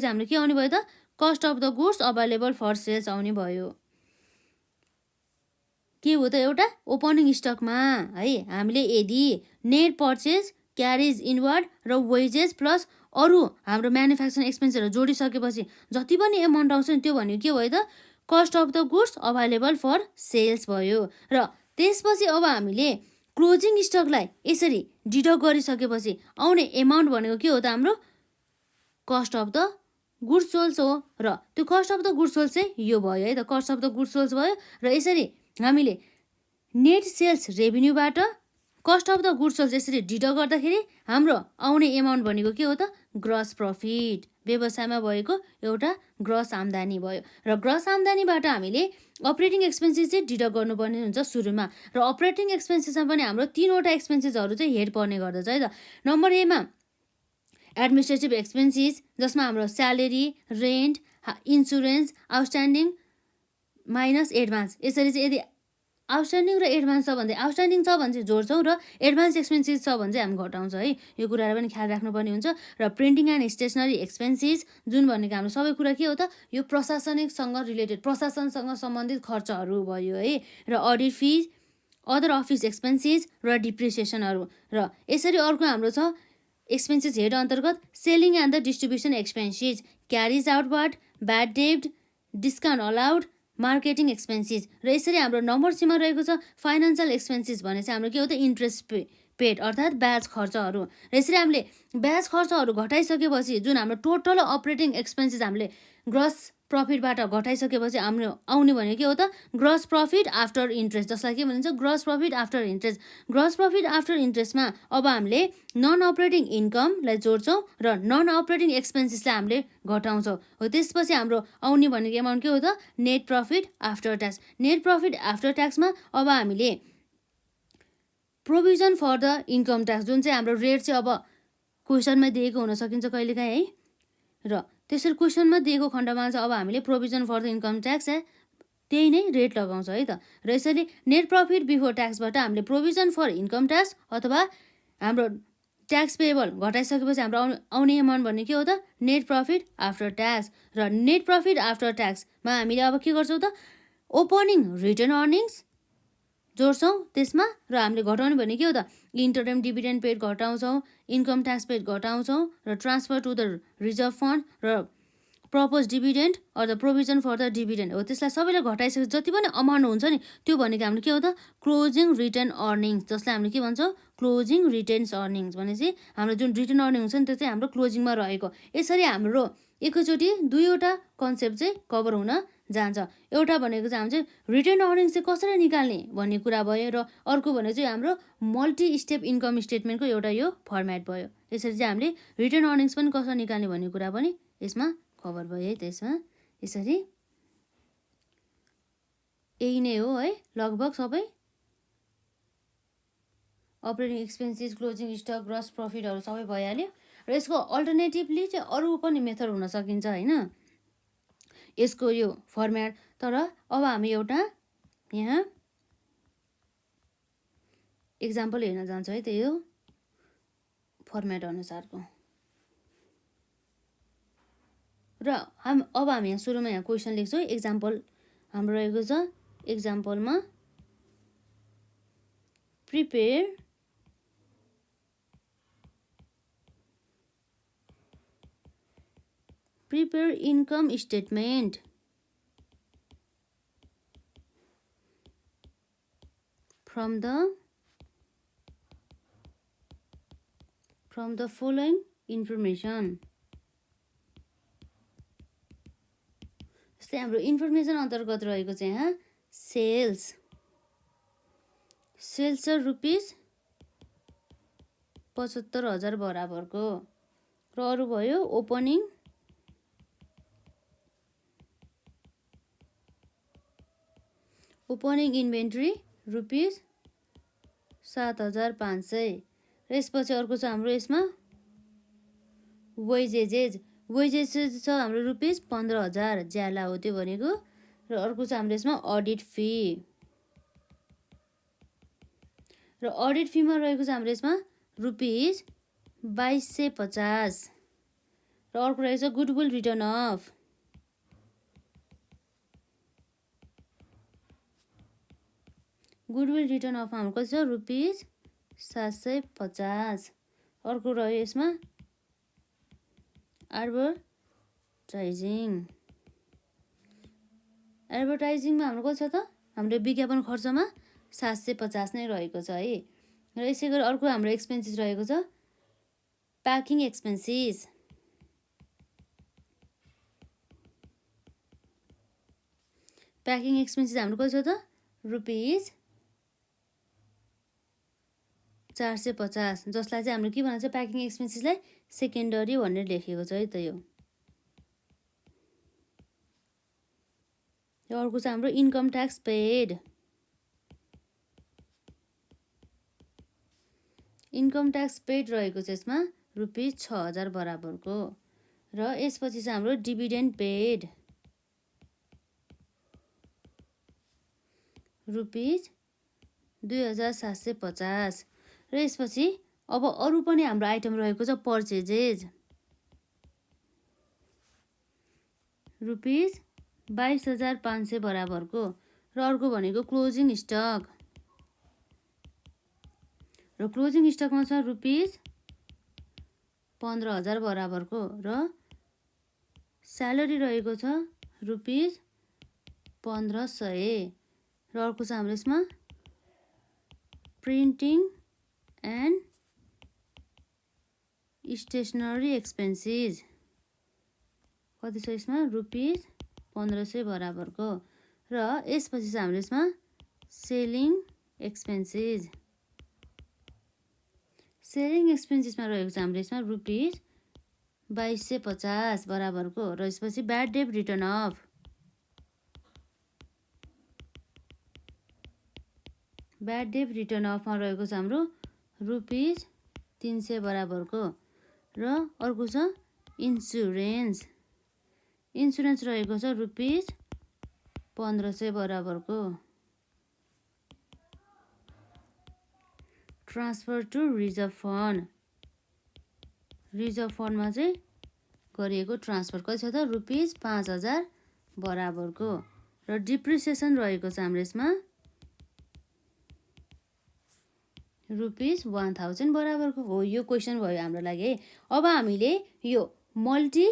हाम्रो के आउने भयो त cost of the goods available for sales आउने भयो। के हो त एउटा ओपनिङ स्टकमा है हामीले यदि नेट पर्चेज, क्यारेज इनवार्ड र वेजेस प्लस अरू हाम्रो म्यानुफ्याक्चरिङ एक्सपेन्सहरू जोडिसकेपछि जति पनि एमाउन्ट आउँछ नि त्यो भनेको के भयो त cost of the goods available for sales भयो। र त्यसपछि अब हामीले क्लोजिङ स्टकलाई यसरी डिडक्ट गरिसकेपछि आउने एमाउन्ट भनेको के हो त हाम्रो cost of the goods sold हो। र त्यो cost of the goods sold चाहिँ यो भयो है त, cost of the goods sold भयो। र यसरी हामीले नेट सेल्स रेभिन्यूबाट cost of the goods sold यसरी डिडक्ट गर्दाखेरि हाम्रो आउने एमाउन्ट भनेको के हो त ग्रस प्रफिट, व्यवसायमा भएको एउटा ग्रस आम्दानी भयो। र ग्रस आम्दानीबाट हामीले अपरेटिङ एक्सपेन्सेस चाहिँ डिडक्ट गर्नुपर्ने हुन्छ सुरुमा। र अपरेटिङ एक्सपेन्सेसमा पनि हाम्रो 3वटा एक्सपेन्सेसहरू चाहिँ हेड पर्ने गर्दछ है त। नम्बर एमा एडमिनिस्ट्रेटिभ एक्सपेन्सेस, जसमा हाम्रो salary, rent, insurance, outstanding minus advance. यसरी चाहिँ यदि आउटस्ट्यान्डिङ र एडभान्स छ भने आउटस्ट्यान्डिङ छ भने चाहिँ जोड्छौँ र एडभान्स एक्सपेन्सेस छ भने चाहिँ हामी घटाउँछ है। यो कुराहरू पनि ख्याल राख्नुपर्ने हुन्छ। र प्रिन्टिङ एन्ड स्टेसनरी एक्सपेन्सेस जुन भनेको हाम्रो सबै कुरा के हो त यो प्रशासनिकसँग रिलेटेड, प्रशासनसँग सम्बन्धित खर्चहरू भयो है। र audit fees, other office expenses र डिप्रिसिएसनहरू। र यसरी अर्को हाम्रो छ एक्सपेन्सेस हेड अन्तर्गत selling and the distribution expenses, carriage outward, bad डेब्ट, डिस्काउन्ट अलाउड, मार्केटिङ एक्सपेन्सेस। र यसरी हाम्रो नम्बर सीमा रहेको छ फाइनेन्सियल एक्सपेन्सेस भने चाहिँ हाम्रो के हो त इन्ट्रेस्ट पेड अर्थात् ब्याज खर्चहरू। र यसरी हामीले ब्याज खर्चहरू घटाइसकेपछि जुन हाम्रो टोटल अपरेटिङ एक्सपेन्सेस हामीले ग्रस प्रफिटबाट घटाइसकेपछि हाम्रो आउने भनेको के हो त ग्रस प्रफिट आफ्टर इन्ट्रेस्ट, जसलाई के भनिन्छ gross profit after interest. Gross profit after इन्ट्रेस्टमा अब हामीले नन अपरेटिङ इन्कमलाई जोड्छौँ र नन अपरेटिङ एक्सपेन्सेसलाई हामीले घटाउँछौँ हो। त्यसपछि हाम्रो आउने भनेको एमाउन्ट के हो त net profit after tax. Net profit after ट्याक्समा अब हामीले provision for the income tax जुन चाहिँ हाम्रो रेट चाहिँ अब क्वेसनमा दिएको हुन सकिन्छ कहिलेकाहीँ है। र त्यसरी क्वेसनमा दिएको खण्डमा चाहिँ अब हामीले provision for the income tax त्यही नै रेट लगाउँछ है त। र यसरी नेट प्रफिट बिफोर ट्याक्सबाट हामीले प्रोभिजन फर इन्कम ट्याक्स अथवा हाम्रो ट्याक्स पेएबल घटाइसकेपछि हाम्रो आउने एमाउन्ट भन्ने के हो त नेट प्रफिट आफ्टर ट्याक्स। र नेट प्रफिट आफ्टर ट्याक्समा हामीले अब के गर्छौँ त ओपनिङ रिटर्न अर्निङ्स जोड्छौँ त्यसमा। र हामीले घटाउने भने के हो त इन्टरिम डिभिडेन्ड पेड घटाउँछौँ, इन्कम ट्याक्स पेड घटाउँछौँ, र transfer to the reserve fund र proposed dividend or the provision for the dividend हो। त्यसलाई सबैलाई घटाइसकेपछि जति पनि अमाउन्ट हुन्छ नि त्यो भनेको हाम्रो के हो त क्लोजिङ रिटर्न अर्निङ्स, जसलाई हामीले के भन्छौँ क्लोजिङ रिटेन्स अर्निङ्स भनेपछि हाम्रो जुन रिटर्न अर्निङ हुन्छ नि त्यो चाहिँ हाम्रो क्लोजिङमा रहेको। यसरी हाम्रो एकैचोटि दुईवटा कन्सेप्ट चाहिँ कभर हुन जान्छ। एउटा भनेको चाहिँ हाम्रो चाहिँ रिटर्न अर्निङ्स चाहिँ कसरी निकाल्ने भन्ने कुरा भयो र अर्को भनेको चाहिँ हाम्रो मल्टी स्टेप इन्कम स्टेटमेन्टको एउटा यो फर्मेट भयो। यसरी चाहिँ हामीले रिटर्न अर्निङ्स पनि कसरी निकाल्ने भन्ने कुरा पनि यसमा कभर भयो है। त्यसमा यसरी यही नै हो है लगभग सबै operating expenses, closing stock, gross प्रफिटहरू सबै भइहाल्यो। र यसको अल्टरनेटिभली चाहिँ अरू पनि मेथड हुन सकिन्छ होइन यसको यो फर्मेट। तर अब हामी एउटा यहाँ इक्जाम्पल हेर्न जान्छौँ है त्यही हो फर्मेट अनुसारको। र अब हामी यहाँ सुरुमा यहाँ क्वेसन लेख्छौँ। इक्जाम्पल हाम्रो रहेको छ इक्जाम्पलमा prepare income statement from the following information। जस्तै हाम्रो इन्फर्मेसन अन्तर्गत रहेको चाहिँ यहाँ सेल्स छ रुपिस 75,000 बराबरको। र अरू भयो ओपनिङ इन्भेन्ट्री रुपिस 7,500। र यसपछि अर्को छ हाम्रो यसमा वेजेज छ हाम्रो रुपिस 15,000 ज्याला हो त्यो भनेको। र अर्को छ हाम्रो यसमा अडिट फी र अडिट फीमा रहेको छ हाम्रो यसमा रुपिस 2,250। र अर्को रहेको छ गुडविल रिटर्न अफ हाम्रो कति छ रुपिस 750। अर्को रह्यो यसमा एडभर्टाइजिङमा हाम्रो कति छ त हाम्रो विज्ञापन खर्चमा 750 नै रहेको छ है। र यसै गरी अर्को हाम्रो एक्सपेन्सेस रहेको छ प्याकिङ एक्सपेन्सेस हाम्रो कति छ त रुपिस 450, जसलाई चाहिँ हाम्रो के भन्छ प्याकिङ एक्सपेन्सेसलाई सेकेन्डरी भनेर लेखेको छ है त यो। र अर्को चाहिँ हाम्रो इन्कम ट्याक्स पेड रहेको छ यसमा रुपिस 6,000 बराबरको। र यसपछि चाहिँ हाम्रो डिभिडेन्ड पेड रुपिस 2,750। र यसपछि अब अरू पनि हाम्रो आइटम रहेको छ पर्चेजेज रुपिस 22,500 बराबरको। र अर्को भनेको क्लोजिङ स्टक र क्लोजिङ स्टकमा छ रुपिस 15,000 बराबरको। र स्यालेरी रहेको छ रुपिस 1,500। र अर्को छ हाम्रो यसमा प्रिन्टिङ एन्ड स्टेसनरी एक्सपेन्सेस कति छ यसमा रुपिस 1,500 बराबरको। र यसपछि चाहिँ हाम्रो यसमा सेलिङ एक्सपेन्सेसमा रहेको छ हाम्रो यसमा रुपिस 2,250 बराबरको। र यसपछि ब्याड डेट रिटर्न अफ अफमा रहेको छ हाम्रो रुपिस 300 बराबरको। र अर्को छ इन्सुरेन्स रहेको छ रुपिस 1,500 बराबरको। ट्रान्सफर टु रिजर्भ फन्डमा चाहिँ गरिएको ट्रान्सफर कति छ त रुपिस 5,000 बराबरको। र डिप्रिसिएसन रहेको छ हाम्रो यसमा रुपिस 1,000 बराबरको हो। यो क्वेसन भयो हाम्रो लागि है। अब हामीले यो मल्टी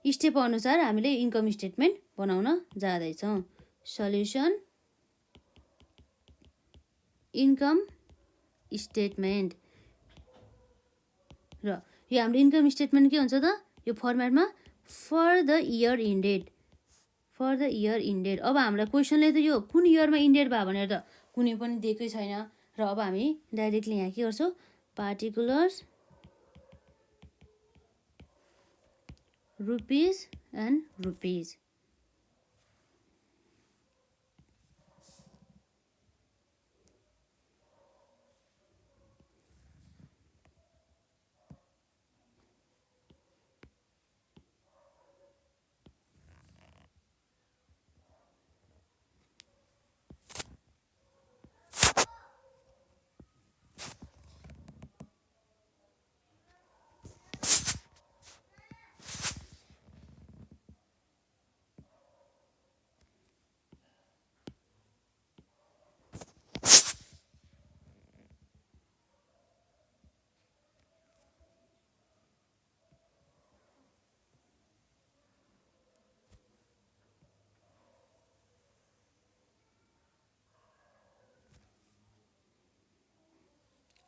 स्टेप अनुसार हामीले इन्कम स्टेटमेन्ट बनाउन जाँदैछौँ। Solution income statement. र यो हाम्रो इन्कम स्टेटमेन्ट के हुन्छ त यो फर्मेटमा फर द इयर इन्डेड। अब हामीलाई क्वेसनले त यो कुन इयरमा इन्डेड भयो भनेर त कुनै पनि दिएकै छैन। र अब हामी डाइरेक्टली यहाँ के गर्छौँ पार्टिकुलर्स रुपिस एन्ड रुपिस।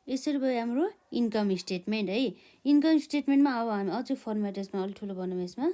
यसरी भयो हाम्रो इन्कम स्टेटमेन्ट है। इन्कम स्टेटमेन्टमा अब हामी अझै फर्मेट यसमा अलिक ठुलो बनाउँ। यसमा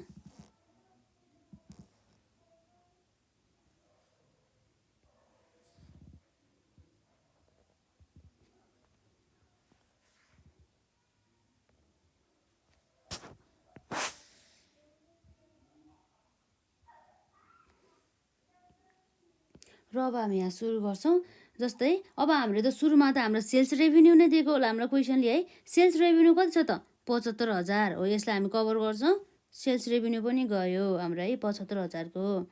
र अब हामी यहाँ सुरु गर्छौँ। जस्तै अब हामीले त सुरुमा त हाम्रो सेल्स रेभिन्यू नै दिएको होला हाम्रो क्वेसनले है। सेल्स रेभिन्यू कति छ त 75,000 हो। यसलाई हामी कभर गर्छौँ। सेल्स रेभिन्यू पनि गयो हाम्रो है 75,000 को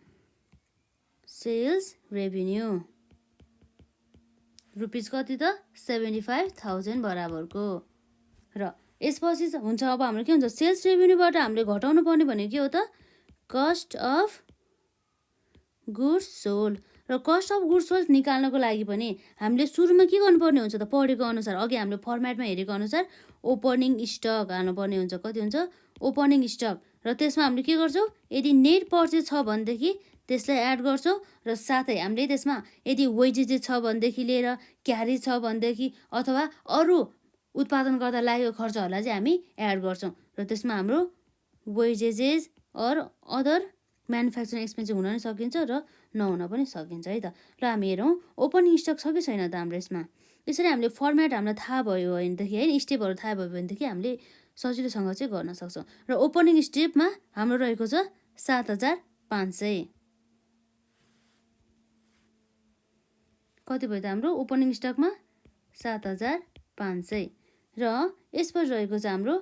सेल्स रेभिन्यू रुपिस कति त 75,000 बराबरको। र यसपछि हुन्छ अब हाम्रो के हुन्छ सेल्स रेभिन्यूबाट हामीले घटाउनु पर्ने भनेको के हो त कस्ट अफ गुड्स सोल्ड। र कस्ट अफ गुड्स सोल्ड निकाल्नको लागि पनि हामीले सुरुमा के गर्नुपर्ने हुन्छ त पढेको अनुसार अघि हामीले फर्मेटमा हेरेको अनुसार ओपनिङ स्टक हाल्नुपर्ने हुन्छ। कति हुन्छ ओपनिङ स्टक। र त्यसमा हामीले के गर्छौँ यदि नेट पर्चेज छ भनेदेखि त्यसलाई एड गर्छौँ। र साथै हामीले त्यसमा यदि वेजेस छ भनेदेखि लिएर क्यारी छ भनेदेखि अथवा अरू उत्पादन गर्दा लागेको खर्चहरूलाई चाहिँ हामी एड गर्छौँ। र त्यसमा हाम्रो wages or other manufacturing expensive हुन पनि सकिन्छ र नहुन पनि सकिन्छ है त। र हामी हेरौँ ओपनिङ स्टक छ कि छैन त हाम्रो यसमा। यसरी हामीले फर्मेट हामीलाई थाहा भयो भनेदेखि है स्टेपहरू थाहा भयो भनेदेखि हामीले सजिलोसँग चाहिँ गर्न सक्छौँ। र ओपनिङ स्टेपमा हाम्रो रहेको छ 7,500। कति भयो त हाम्रो ओपनिङ स्टकमा 7,500। र यसपछि रहेको छ हाम्रो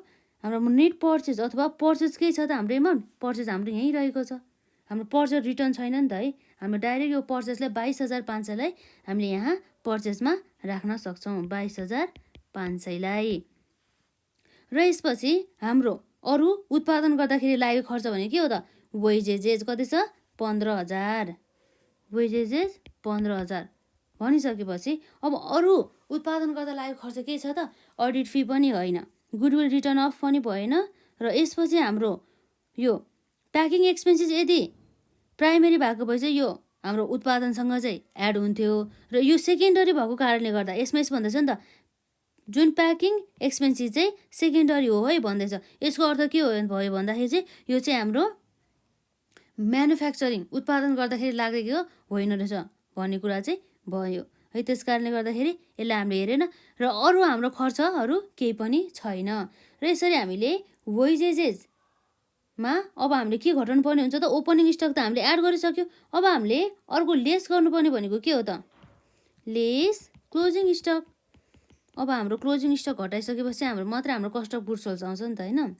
नेट पर्चेज अथवा पर्चेज केही छ त हाम्रो एमाउन्ट पर्चेज हाम्रो यहीँ रहेको छ। हाम्रो पर्चेज रिटर्न छैन नि त है। हाम्रो डाइरेक्ट यो पर्चेजलाई 22,500लाई हामीले यहाँ पर्चेजमा राख्न सक्छौँ 22,500लाई। र यसपछि हाम्रो अरू उत्पादन गर्दाखेरि लागेको खर्च भने के हो त वेजेस कति छ 15,000 वेजेस 15,000 भनिसकेपछि अब अरू उत्पादन गर्दा लागेको खर्च के छ त अडिट फी पनि होइन गुडविल रिटर्न अफ पनि भएन। र यसपछि हाम्रो यो प्याकिङ एक्सपेन्सेस यदि प्राइमेरी भएको भए चाहिँ यो हाम्रो उत्पादनसँग चाहिँ एड हुन्थ्यो। र यो सेकेन्डरी भएको कारणले गर्दा यसमा यस भन्दैछ नि त जुन प्याकिङ एक्सपेन्सेस चाहिँ सेकेन्डरी हो है भन्दैछ। यसको अर्थ के हो भयो भन्दाखेरि चाहिँ यो चाहिँ हाम्रो म्यानुफ्याक्चरिङ उत्पादन गर्दाखेरि लागेको होइन रहेछ भन्ने कुरा चाहिँ भयो है। त्यस कारणले गर्दाखेरि यसलाई हामीले हेरेन र अरू हाम्रो खर्चहरू केही पनि छैन। र यसरी हामीले वेजेसमा अब हामीले के घटाउनु पर्ने हुन्छ त ओपनिङ स्टक त हामीले एड गरिसक्यो। अब हामीले अर्को लेस गर्नुपर्ने भनेको के हो त लेस क्लोजिङ स्टक। अब हाम्रो क्लोजिङ स्टक घटाइसकेपछि हाम्रो मात्र हाम्रो कस्ट अफ गुड्स सोल्ड आउँछ नि त होइन।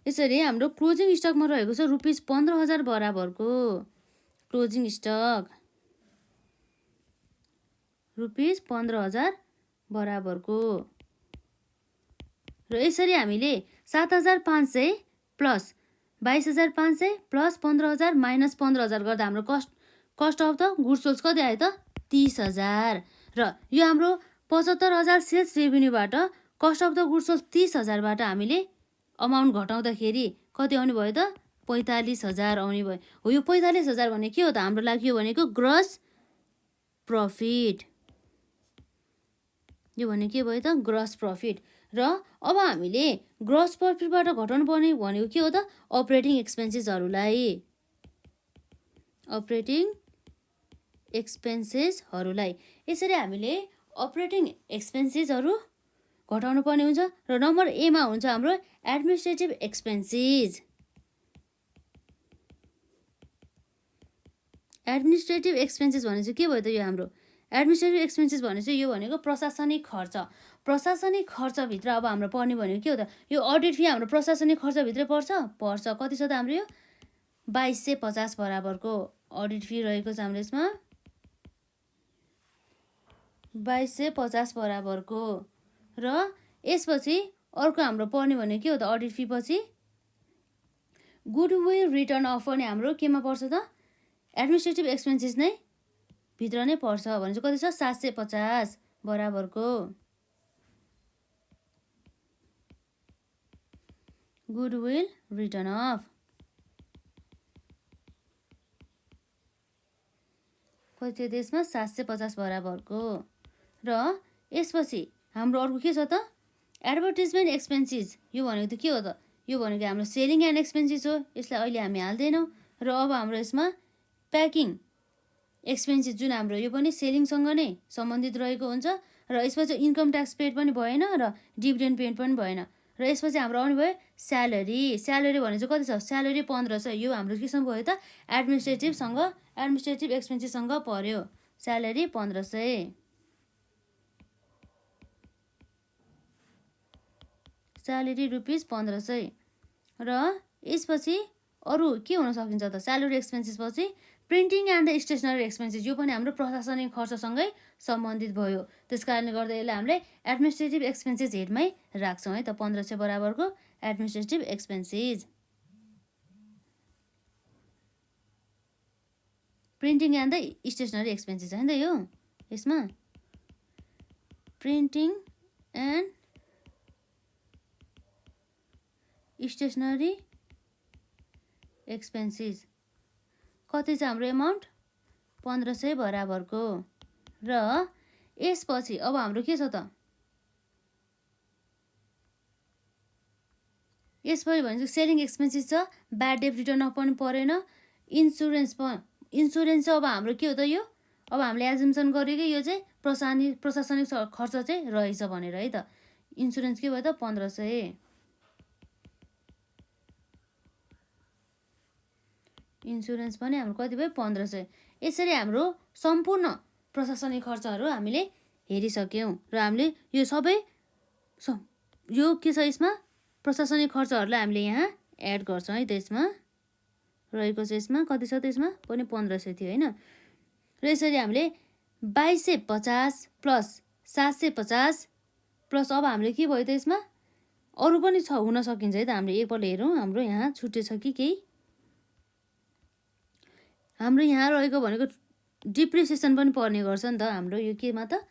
यसरी हाम्रो क्लोजिङ स्टकमा रहेको छ रुपिस 15,000 बराबरको क्लोजिङ स्टक रुपिस 15,000 बराबरको। र यसरी हामीले 7,500 प्लस 22,500 प्लस 15,000 माइनस 15,000 गर्दा हाम्रो cost of the goods sold कति आयो त 30,000। र यो हाम्रो 75,000 सेल्स रेभिन्यूबाट cost of the goods sold 30,000बाट हामीले अमाउन्ट घटाउँदाखेरि कति आउने भयो त 45,000 आउने भयो हो। यो 45,000 भने के हो त हाम्रो लागि यो भनेको ग्रस प्रफिट। यो भने के भयो त ग्रस प्रफिट। र अब हामीले ग्रस प्रफिटबाट घटाउनु पर्ने भनेको के हो त अपरेटिङ एक्सपेन्सेसहरूलाई यसरी हामीले अपरेटिङ एक्सपेन्सेसहरू घटाउनु पर्ने हुन्छ। र नम्बर एमा हुन्छ हाम्रो एडमिनिस्ट्रेटिभ एक्सपेन्सेस। एडमिनिस्ट्रेटिभ एक्सपेन्सेस भने चाहिँ के भयो त यो हाम्रो एडमिनिस्ट्रेटिभ एक्सपेन्सेस भने चाहिँ यो भनेको प्रशासनिक खर्च। प्रशासनिक खर्चभित्र अब हाम्रो पर्ने भनेको के हो त यो अडिट फी हाम्रो प्रशासनिक खर्चभित्रै पर्छ। कति छ त हाम्रो यो 2250 बराबरको अडिट फी रहेको छ हाम्रो यसमा 2250 बराबरको। र यसपछि अर्को हाम्रो पर्ने भनेको के हो त अडिट फी पछि गुडविल रिटर्न अफ पनि हाम्रो केमा पर्छ त एडमिनिस्ट्रेटिभ एक्सपेन्सेस नै भित्र नै पर्छ भने चाहिँ कति छ 750 बराबरको गुडविल रिटर्न अफ। कति त्यसमा 750 बराबरको। र यसपछि हाम्रो अर्को के छ त एडभर्टिजमेन्ट एक्सपेन्सेस। यो भनेको त के हो त यो भनेको हाम्रो सेलिङ एन्ड एक्सपेन्सेस हो। यसलाई अहिले हामी हाल्दैनौँ। र अब हाम्रो यसमा प्याकिङ एक्सपेन्सेस जुन हाम्रो यो पनि सेलिङसँग नै सम्बन्धित रहेको हुन्छ। र यसपछि इन्कम ट्याक्स पेड पनि भएन र डिभिडेन्ड पेड पनि भएन। र र यसपछि हाम्रो आउने भयो स्यालेरी। स्यालेरी भने चाहिँ कति छ? स्यालेरी 1500। यो हाम्रो केसँग भयो त? एडमिनिस्ट्रेटिभ एक्सपेन्सेससँग पर्यो। Salary 1500, salary rupees 1500। र यसपछि अरू के हुन सकिन्छ त? स्यालेरी एक्सपेन्सेस पछि printing and the stationery expenses, यो पनि हाम्रो प्रशासनिक खर्चसँगै सम्बन्धित भयो। त्यस कारणले गर्दा यसलाई हामीले एडमिनिस्ट्रेटिभ एक्सपेन्सेस हेडमै राख्छौँ है त। 1500 बराबरको administrative expenses. Printing and the stationery expenses है त यो। यसमा प्रिन्टिङ एन्ड स्टेसनरी एक्सपेन्सेस कति छ हाम्रो एमाउन्ट? 1500 बराबरको। र यसपछि अब हाम्रो के छ त? यसपछि भनेको सेलिङ एक्सपेन्सेस छ, ब्याड डेट रिटर्न अफ पनि परेन, इन्सुरेन्स चाहिँ अब हाम्रो के हो त यो? अब हामीले एजम्सन गर्यो कि यो चाहिँ प्रशासनिक खर्च चाहिँ रहेछ भनेर है त। इन्सुरेन्स के भयो त? 1500। इन्सुरेन्स पनि हाम्रो कति भयो? 1500। यसरी हाम्रो सम्पूर्ण प्रशासनिक खर्चहरू हामीले हेरिसक्यौँ। र हामीले यो सबै यो के छ यसमा? प्रशासनिक खर्चहरूलाई हामीले यहाँ एड गर्छौँ है त। यसमा रहेको छ, यसमा कति छ त? यसमा पनि 1500 थियो होइन। र यसरी हामीले 2250 प्लस 750 प्लस अब हामीले के भयो त? यसमा अरू पनि छ, हुन सकिन्छ है त। हामीले एकपल्ट हेरौँ हाम्रो यहाँ छुट्टै छ कि केही। हाम्रो यहाँ रहेको भनेको डिप्रिसिएसन पनि पर्ने गर्छ नि त हाम्रो यो केमा त?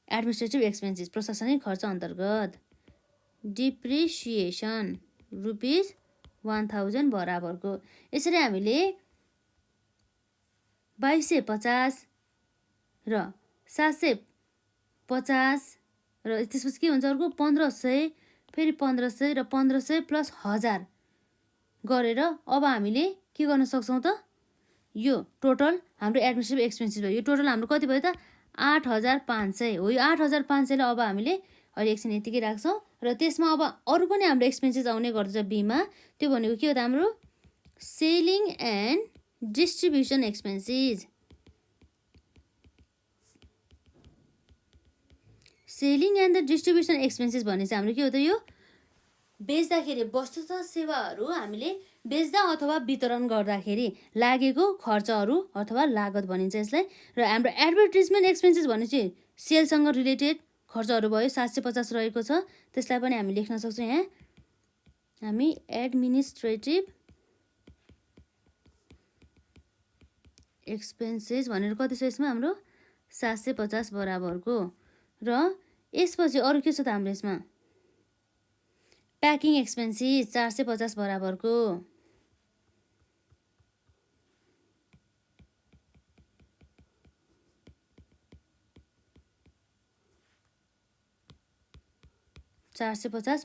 एडमिनिस्ट्रेटिभ एक्सपेन्सेस, प्रशासनिक खर्च अन्तर्गत। डिप्रिसिएसन रुपिस 1000 बराबरको। यसरी हामीले 2250 र 750 र त्यसपछि के हुन्छ अर्को? 1500, फेरि 1500 र 1500 प्लस 1000 गरेर अब हामीले के गर्न सक्छौँ त? यो टोटल हाम्रो एडमिनिस्ट्रेटिभ एक्सपेन्सेस भयो। यो टोटल हाम्रो कति भयो त? 8500 हो। यो 8500 लाई अब हामीले अहिले एकछिन यतिकै राख्छौँ। र त्यसमा अब अरू पनि हाम्रो एक्सपेन्सेस आउने गर्दछ बीमा। त्यो भनेको के हो त? हाम्रो selling and distribution expenses. Selling and the distribution expenses भने चाहिँ हाम्रो के हो त? यो बेच्दाखेरि वस्तु तथा सेवाहरू हामीले बेच्दा अथवा वितरण गर्दाखेरि लागेको खर्चहरू अथवा लागत भनिन्छ यसलाई। र हाम्रो एडभर्टिजमेन्ट एक्सपेन्सेस भने चाहिँ सेलसँग रिलेटेड खर्चहरू भयो, 750 रहेको छ। त्यसलाई पनि हामी लेख्न सक्छौँ यहाँ। हामी एडमिनिस्ट्रेटिभ एक्सपेन्सेस भनेर कति छ यसमा हाम्रो? 750 बराबरको। र यसपछि अरू के छ त हाम्रो यसमा? प्याकिङ एक्सपेन्सेस 450 बराबरको।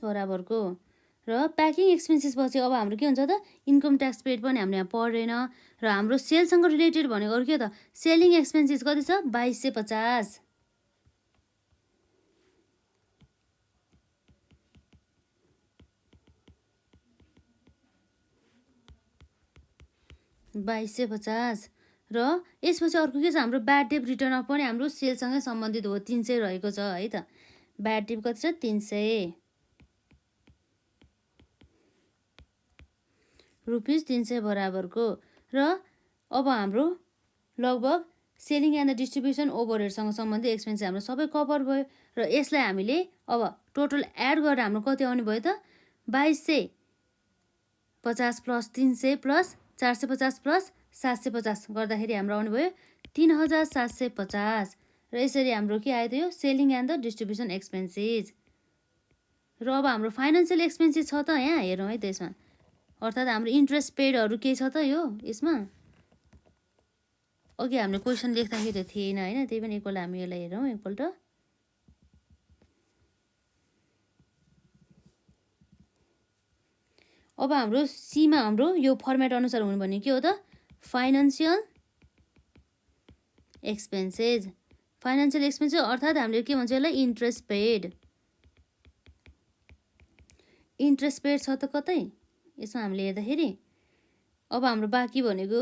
बराबरको। र प्याकिङ एक्सपेन्सेस पछि अब हाम्रो के हुन्छ त? इन्कम ट्याक्स पेड पनि हाम्रो यहाँ परेन। र हाम्रो सेलसँग रिलेटेड भनेको अरू के त? सेलिङ एक्सपेन्सेस कति छ? 2250। 2250 र यसपछि अर्को के छ? हाम्रो ब्याड डेट रिटर्न अफ पनि हाम्रो सेलसँगै सम्बन्धित हो, 300 रहेको छ है त। ब्याड डेट कति छ? 300 रुपिस 300 बराबरको। र अब हाम्रो लगभग सेलिङ एन्ड द डिस्ट्रिब्युसन ओभरहेडसँग सम्बन्धित एक्सपेन्स हाम्रो सबै कभर भयो। र यसलाई हामीले अब टोटल एड गरेर हाम्रो कति आउने भयो त? 2250 प्लस 300 प्लस 450 प्लस 750 गर्दाखेरि हाम्रो आउने भयो 3750। र यसरी हाम्रो के आयो त? यो selling and the distribution expenses. र अब हाम्रो फाइनेन्सियल एक्सपेन्सेस छ त यहाँ हेरौँ है त यसमा। अर्थात् हाम्रो इन्ट्रेस्ट पेडहरू केही छ त यो यसमा? अघि हामीले क्वेसन लेख्दाखेरि त थिएन होइन, त्यही पनि एकपल्ट हामी यसलाई हेरौँ एकपल्ट। अब हाम्रो सीमा हाम्रो यो फर्मेट अनुसार हुनु भने के हो त? Financial expenses. फाइनेन्सियल एक्सपेन्सेस अर्थात् हामीले के भन्छ यसलाई? Interest paid. इन्ट्रेस्ट पेड छ त कतै यसमा हामीले हेर्दाखेरि अब हाम्रो बाँकी भनेको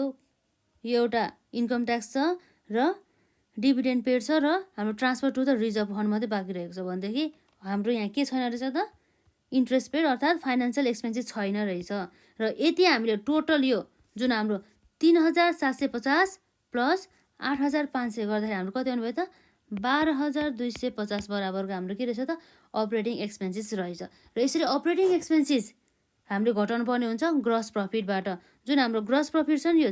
यो एउटा इन्कम ट्याक्स छ र डिभिडेन्ड पेड छ र हाम्रो transfer to the reserve fund मात्रै बाँकी रहेको छ भनेदेखि हाम्रो यहाँ के छैन रहेछ त इन्ट्रेस्ट पेड अर्थात् फाइनेन्सियल एक्सपेन्सेस छैन रहेछ। र यति हामीले टोटल यो जुन हाम्रो 3,750 प्लस 8,500 गर्दाखेरि हाम्रो कति आउनुभयो त 12,250 बराबरको हाम्रो के रहेछ त अपरेटिङ एक्सपेन्सेस रहेछ। र यसरी अपरेटिङ एक्सपेन्सेस हामीले घटाउनु पर्ने हुन्छ ग्रस प्रफिटबाट। जुन हाम्रो ग्रस प्रफिट छ नि यो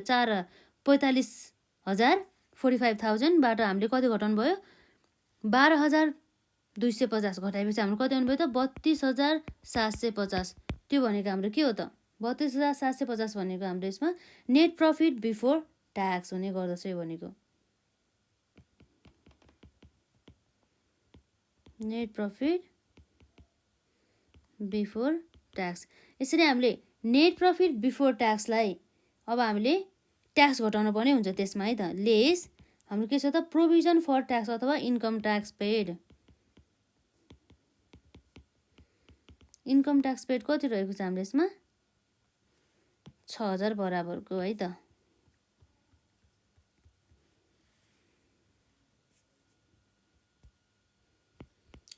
45,000 हामीले कति घटाउनु भयो 12,250 घटाएपछि हाम्रो कति आउनुभयो त 32,750। त्यो भनेको हाम्रो के हो त 32,750 भनेको हाम्रो यसमा नेट प्रफिट बिफोर ट्याक्स हुने गर्दछ। यो भनेको नेट प्रफिट बिफोर ट्याक्स। यसरी हामीले नेट प्रफिट बिफोर ट्याक्सलाई अब हामीले ट्याक्स घटाउनु पर्ने हुन्छ त्यसमा है त लेस हाम्रो के छ त प्रोभिजन फर ट्याक्स अथवा income tax paid. Income tax paid कति रहेको छ हाम्रो यसमा 6,000 बराबरको है त।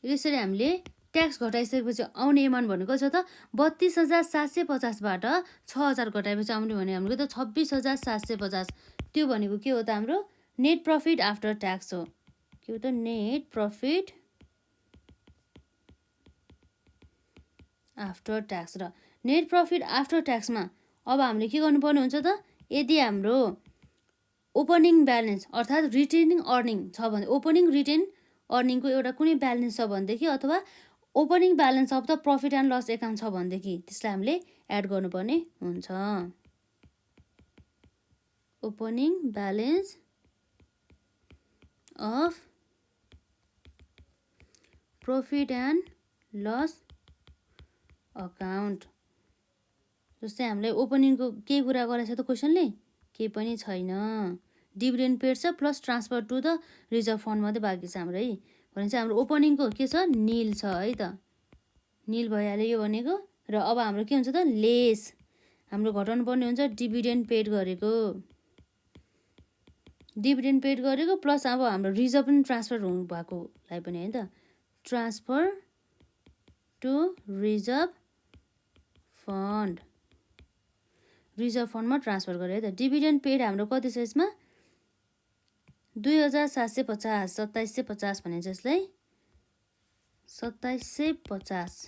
यसरी हामीले ट्याक्स घटाइसकेपछि आउने एमाउन्ट भनेको छ त 32,750बाट 6,000 घटाएपछि आउने भने हाम्रो त 26,750। त्यो भनेको के हो त हाम्रो नेट प्रफिट आफ्टर ट्याक्स हो। के हो त नेट प्रफिट आफ्टर ट्याक्स। र नेट प्रफिट आफ्टर ट्याक्समा अब हामीले के गर्नुपर्ने हुन्छ त यदि हाम्रो ओपनिङ ब्यालेन्स अर्थात् रिटेनिङ अर्निङ छ भने ओपनिङ रिटेन अर्निङको एउटा कुनै ब्यालेन्स छ भनेदेखि अथवा opening balance of the profit and loss account छ भनेदेखि त्यसलाई हामीले एड गर्नुपर्ने हुन्छ। Opening balance of profit and loss account. जस्तै हामीले ओपनिङको केही कुरा गरेको छ त क्वेसनले केही पनि छैन डिभिडेन्ड पेड छ plus transfer to the reserve fund मात्रै बाँकी छ हाम्रो है भने चाहिँ हाम्रो ओपनिङको के छ निल छ है त निल भइहाल्यो यो भनेको। र अब हाम्रो के हुन्छ त लेस हाम्रो घटाउनु पर्ने हुन्छ डिभिडेन्ड पेड गरेको प्लस अब हाम्रो रिजर्भ पनि ट्रान्सफर हुनु भएकोलाई पनि है त transfer to reserve fund reserve फन्डमा ट्रान्सफर गरे है त। डिभिडेन्ड पेड हाम्रो कति छ यसमा 2,750 2750 भने जसलाई 2750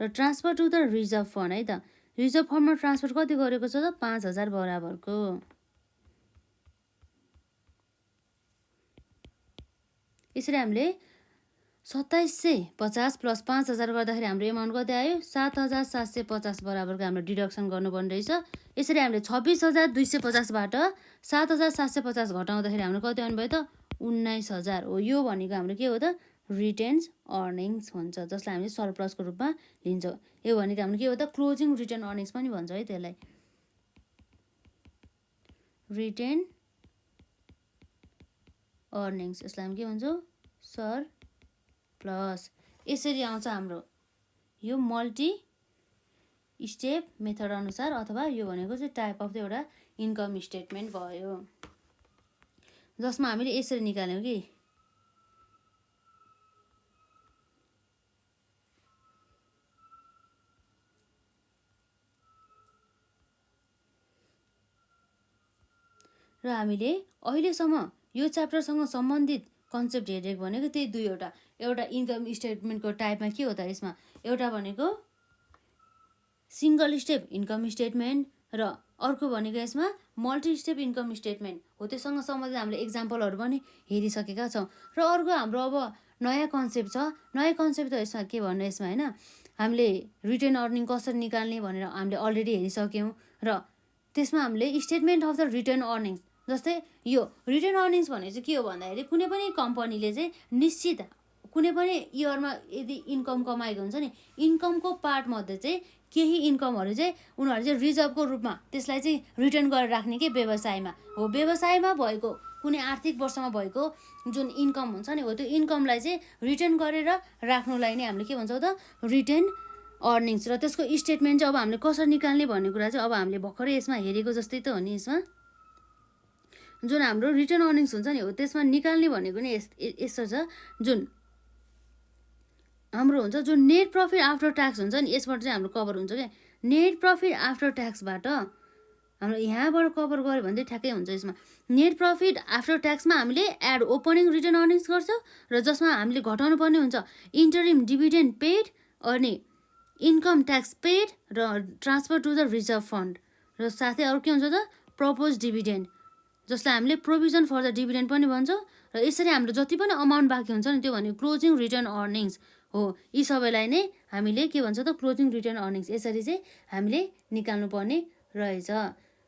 र transfer to the reserve fund है त रिजर्भ फन्डमा ट्रान्सफर कति गरेको छ त 5,000 बराबरको। यसरी हामीले 2750 प्लस 5,000 गर्दाखेरि हाम्रो एमाउन्ट कति आयो 7,750 बराबरको हाम्रो डिडक्सन गर्नुपर्ने रहेछ। यसरी हामीले 26,250बाट 7,750 घटाउँदाखेरि हाम्रो कति आउनुभयो त 19,000 हो। यो भनेको हाम्रो के हो त रिटेन्स अर्निङ्स हुन्छ जसलाई हामीले सरप्लसको रूपमा लिन्छौँ। यो भनेको हाम्रो के हो त क्लोजिङ रिटेन अर्निङ्स पनि भन्छ है त्यसलाई रिटेन अर्निङ्स यसलाई हामी के भन्छौँ सरप्लस। यसरी आउँछ हाम्रो यो मल्टी स्टेप मेथड अनुसार अथवा यो भनेको चाहिँ टाइप अफ द एउटा इन्कम स्टेटमेन्ट भयो जसमा हामीले यसरी निकाल्यौँ कि र हामीले अहिलेसम्म यो च्याप्टरसँग सम्बन्धित कन्सेप्ट हेरेको भनेको त्यही दुईवटा एउटा इन्कम स्टेटमेन्टको टाइपमा के हो त यसमा एउटा भनेको सिङ्गल स्टेप इन्कम स्टेटमेन्ट र अर्को भनेको यसमा मल्टी स्टेप इन्कम स्टेटमेन्ट हो। त्योसँग सम्बन्धित हामीले एक्जाम्पलहरू पनि हेरिसकेका छौँ। र अर्को हाम्रो अब नयाँ कन्सेप्ट छ नयाँ कन्सेप्ट त यसमा के भन्नु यसमा होइन हामीले रिटेन अर्निङ कसरी निकाल्ने भनेर हामीले अलरेडी हेरिसक्यौँ र त्यसमा हामीले statement of the retained earnings जस्तै यो रिटेन अर्निङ्स भने चाहिँ के हो भन्दाखेरि कुनै पनि कम्पनीले चाहिँ निश्चित कुनै पनि इयरमा यदि इन्कम कमाएको हुन्छ नि इन्कमको पार्टमध्ये चाहिँ केही इन्कमहरू चाहिँ उनीहरूले चाहिँ रिजर्भको रूपमा त्यसलाई चाहिँ रिटर्न गरेर राख्ने के व्यवसायमा हो। व्यवसायमा भएको कुनै आर्थिक वर्षमा भएको जुन इन्कम हुन्छ नि हो त्यो इन्कमलाई चाहिँ रिटर्न गरेर राख्नुलाई नै हामीले के भन्छौँ त रिटेन अर्निङ्स र त्यसको स्टेटमेन्ट चाहिँ अब हामीले कसरी निकाल्ने भन्ने कुरा चाहिँ अब हामीले भर्खरै यसमा हेरेको जस्तै त हो नि। यसमा जुन हाम्रो रिटर्न अर्निङ्स हुन्छ नि हो त्यसमा निकाल्ने भनेको नि यस्तो छ, जुन हाम्रो हुन्छ जुन नेट प्रफिट आफ्टर ट्याक्स हुन्छ नि यसबाट चाहिँ हाम्रो कभर हुन्छ क्या। नेट प्रफिट आफ्टर ट्याक्सबाट हाम्रो यहाँबाट कभर गऱ्यो भने चाहिँ ठ्याक्कै हुन्छ। यसमा नेट प्रफिट आफ्टर ट्याक्समा हामीले एड ओपनिङ रिटर्न अर्निङ्स गर्छौँ र जसमा हामीले घटाउनु पर्ने हुन्छ इन्टरिम डिभिडेन्ड पेड अनि इन्कम ट्याक्स पेड र transfer to the reserve fund र साथै अरू के हुन्छ त प्रपोज डिभिडेन्ड, जसलाई हामीले प्रोभिजन फर द डिभिडेन्ड पनि भन्छौँ। र यसरी हाम्रो जति पनि अमाउन्ट बाँकी हुन्छ नि त्यो भनेको क्लोजिङ रिटर्न अर्निङ्स हो। यी सबैलाई नै हामीले के भन्छ त क्लोजिङ रिटर्न अर्निङ्स, यसरी चाहिँ हामीले निकाल्नु पर्ने रहेछ।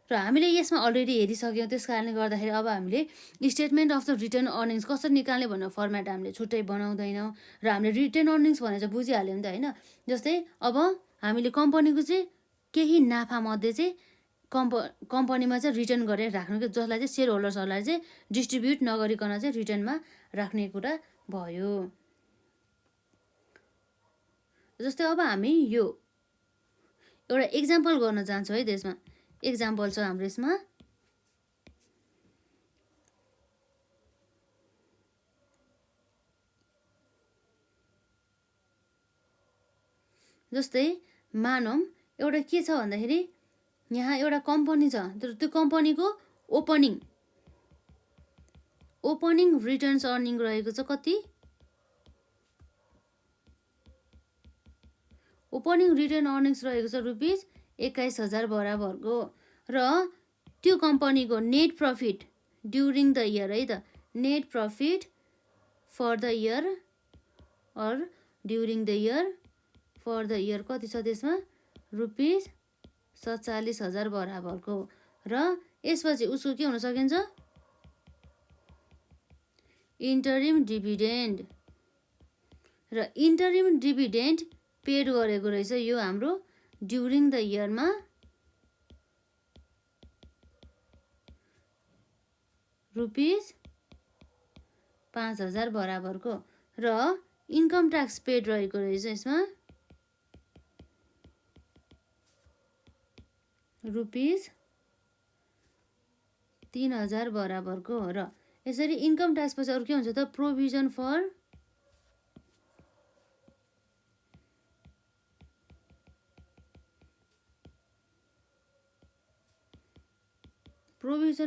र हामीले यसमा अलरेडी हेरिसक्यौँ, त्यस कारणले गर्दाखेरि अब हामीले statement of the return earnings कसरी निकाल्ने भन्ने फर्मेट हामीले छुट्टै बनाउँदैनौँ र हामीले रिटर्न अर्निङ्स भनेर चाहिँ बुझिहाल्यौँ नि त होइन। जस्तै अब हामीले कम्पनीको चाहिँ केही नाफामध्ये चाहिँ कम्पनीमा चाहिँ रिटर्न गरेर राख्नु, जसलाई चाहिँ सेयर होल्डर्सहरूलाई चाहिँ डिस्ट्रिब्युट नगरिकन चाहिँ रिटर्नमा राख्ने कुरा भयो। जस्तै अब हामी यो एउटा इक्जाम्पल गर्न जान्छौँ है। त्यसमा इक्जाम्पल छ हाम्रो यसमा जस्तै मानौँ एउटा के छ भन्दाखेरि यहाँ एउटा कम्पनी छ, तर त्यो कम्पनीको ओपनिङ रिटर्न्स अर्निङ रहेको छ कति, ओपनिङ रिटर्न अर्निङ्स रहेको छ रुपिस 21,000 बराबरको। र त्यो कम्पनीको net profit during the year है त, net profit for the year or during the year for the year कति छ त्यसमा रुपिस 47,000 बराबरको। र यसपछि उसको के हुन सकिन्छ इन्टरिम डिभिडेन्ड, र इन्टरिम डिभिडेन्ड पेड गरेको रहेछ यो हाम्रो ड्युरिङ द इयरमा रुपिस 5,000 बराबरको। र इन्कम ट्याक्स पेड रहेको रहेछ यसमा रुपिस 3,000 बराबरको। र यसरी इन्कम ट्याक्स पछि अरू के हुन्छ त प्रोभिजन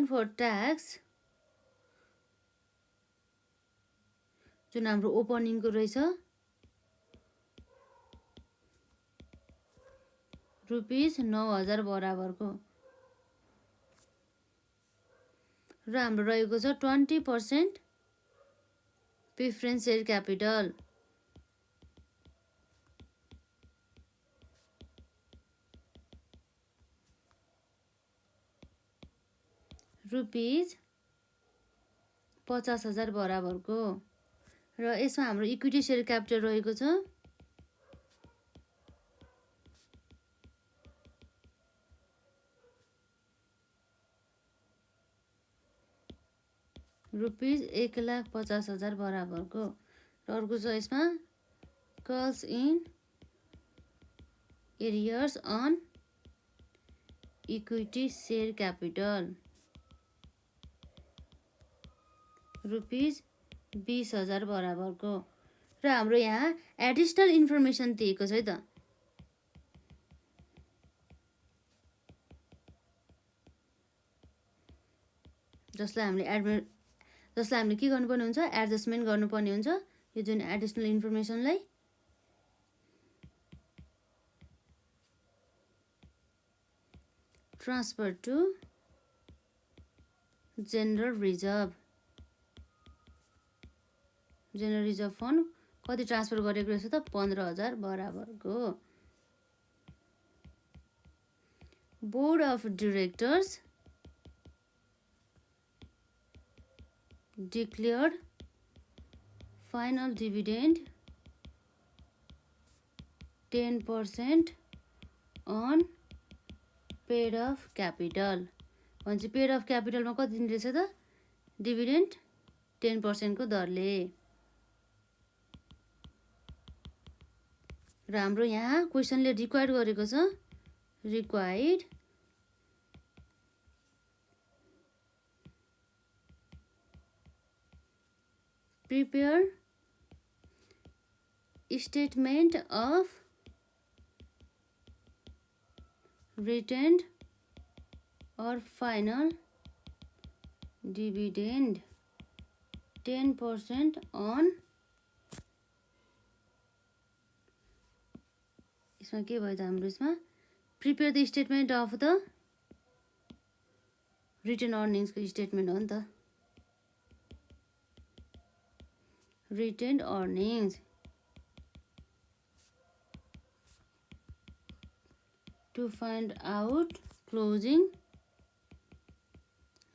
फर ट्याक्स जुन हाम्रो ओपनिङको रहेछ रुपिस 9,000 बराबरको। र हाम्रो रहेको छ 20% प्रिफरेन्स सेयर क्यापिटल, रुपिस 50,000 बराबरको। र यसमा हाम्रो इक्विटी सेयर क्यापिटल रहेको छ रुपिस 1,50,000 बराबरको। र अर्को छ यसमा calls in arrears on equity share capital rupees 20,000 बराबरको। र हाम्रो यहाँ एडिसनल इन्फर्मेसन दिएको छ है त, जसलाई हामीले के गर्नुपर्ने हुन्छ एडजस्टमेन्ट गर्नुपर्ने हुन्छ। यो जुन एडिसनल इन्फर्मेसनलाई transfer to general reserve fund कति ट्रान्सफर गरेको रहेछ त 15,000 बराबरको। Board of directors declared final dividend 10% on paid of capital। भन्छ पेड अफ क्यापिटलमा कति दिने रहेछ त डिभिडेन्ड 10% को दरले। र हाम्रो यहाँ क्वेसनले रिक्वायर्ड गरेको छ required prepare statement of retained or final dividend 10% on यसमा के भयो त हाम्रो यसमा prepare the statement of the return अर्निङ्सको स्टेटमेन्ट हो नि त retained earnings to find out closing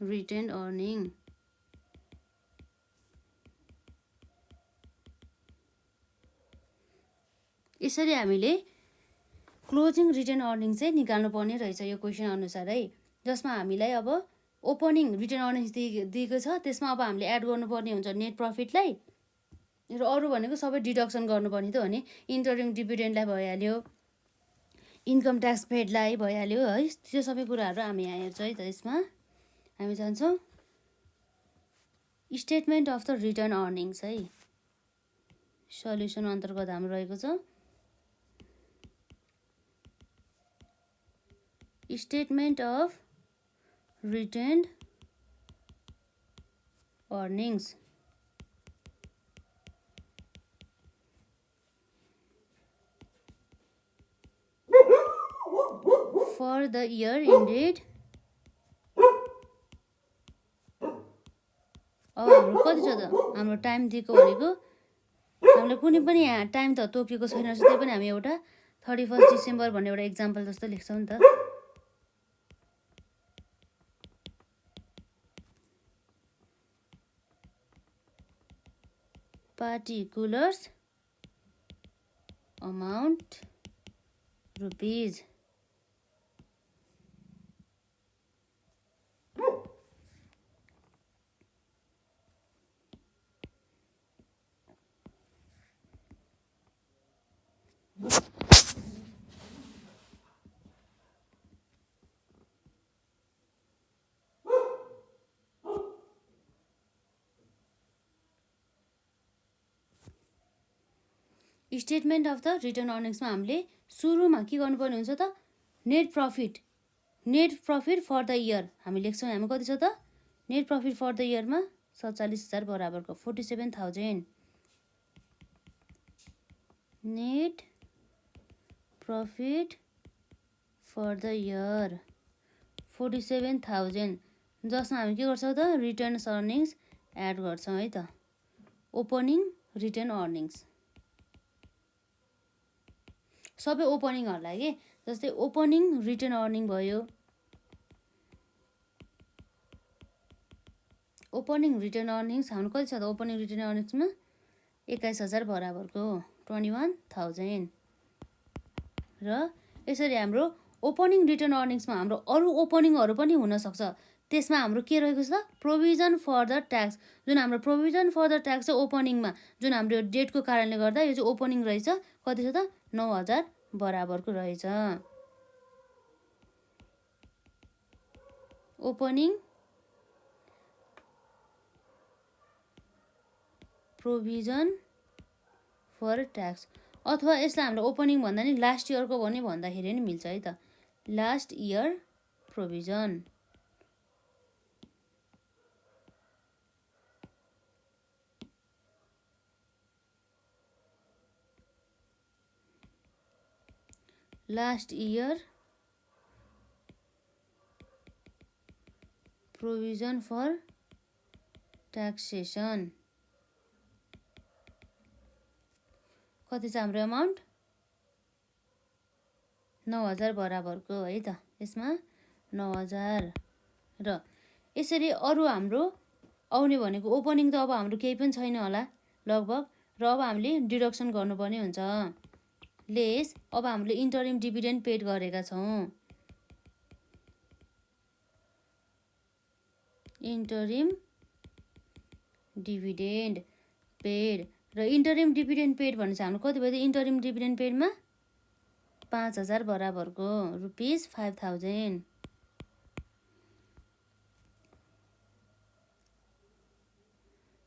retained earning यसरी हामीले क्लोजिङ रिटेन अर्निङ चाहिँ निकाल्नु पर्ने रहेछ यो क्वेसन अनुसार है जसमा हामीलाई अब ओपनिङ रिटेन अर्निङ्स दिएको छ त्यसमा अब हामीले एड गर्नुपर्ने हुन्छ नेट प्रफिटलाई र अरू भनेको सबै डिडक्सन गर्नुपर्ने त हो नि इन्टरिम डिभिडेन्डलाई भइहाल्यो इन्कम ट्याक्स पेडलाई भइहाल्यो है त्यो सबै कुराहरू हामी यहाँ हेर्छौँ है त यसमा हामी जान्छौँ statement of the return earnings है सल्युसन अन्तर्गत हाम्रो रहेको छ statement of retained earnings for the year ended अब हाम्रो कति छ त हाम्रो टाइम दिएको भनेको हामीले कुनै पनि यहाँ टाइम त तोकेको छैन त्यही पनि हामी एउटा 31 डिसेम्बर भन्ने एउटा इक्जाम्पल जस्तो लेख्छौँ नि त particulars amount rupees statement of the return अर्निङ्समा हामीले सुरुमा के गर्नुपर्ने हुन्छ त net profit for the year हामी लेख्छौँ हामी कति छ त नेट प्रफिट फर द इयरमा 47,000 बराबरको 47,000 net profit for the year 47,000 जसमा हामी के गर्छौँ त रिटर्न अर्निङ्स एड गर्छौँ है त ओपनिङ रिटर्न अर्निङ्स सबै ओपनिङहरूलाई के जस्तै ओपनिङ रिटर्न अर्निङ भयो ओपनिङ रिटर्न अर्निङ्स हाम्रो कति छ त ओपनिङ रिटर्न अर्निङ्समा 21,000 बराबरको 21,000 र यसरी हाम्रो ओपनिङ रिटर्न अर्निङ्समा हाम्रो अरू ओपनिङहरू पनि हुनसक्छ त्यसमा हाम्रो के रहेको छ प्रोभिजन फर द ट्याक्स जुन हाम्रो प्रोभिजन फर द ट्याक्स चाहिँ ओपनिङमा जुन हाम्रो डेटको कारणले गर्दा यो चाहिँ ओपनिङ रहेछ कति छ त 9,000 बराबरको रहेछ ओपनिङ प्रोभिजन फर ट्याक्स अथवा यसलाई हाम्रो ओपनिङ भन्दा नि लास्ट इयरको पनि भन्दाखेरि नि मिल्छ है त last year provision last year provision for taxation कति छ हाम्रो अमाउन्ट 9,000 बराबरको है त यसमा 9,000 र यसरी अरू हाम्रो आउने भनेको ओपनिङ त अब हाम्रो केही पनि छैन होला लगभग र अब हामीले डिडक्सन गर्नुपर्ने हुन्छ लेस अब हामीले इन्टरिम डिभिडेन्ड पेड गरेका छौँ इन्टरिम डिभिडेन्ड पेड र इन्टरिम डिभिडेन्ड पेड भने चाहिँ हाम्रो कति भयो त इन्टरिम डिभिडेन्ड पेडमा 5,000 बराबरको ₹5,000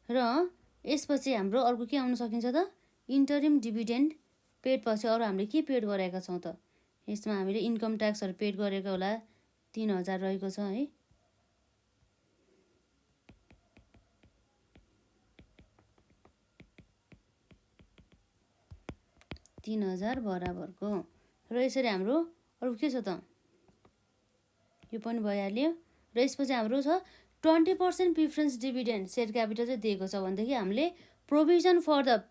र यसपछि हाम्रो अर्को के आउन सकिन्छ त इन्टरिम डिभिडेन्ड पेड पछि अरू हामीले के पेड गरेका छौँ त यसमा हामीले इन्कम ट्याक्सहरू पेड गरेको होला 3,000 रहेको छ है 3,000 बराबरको र यसरी हाम्रो अरू के छ त यो पनि भइहाल्यो र यसपछि हाम्रो छ 20% प्रिफरेन्स डिभिडेन्ड सेयर क्यापिटल चाहिँ दिएको छ भनेदेखि हामीले प्रोभिजन फर द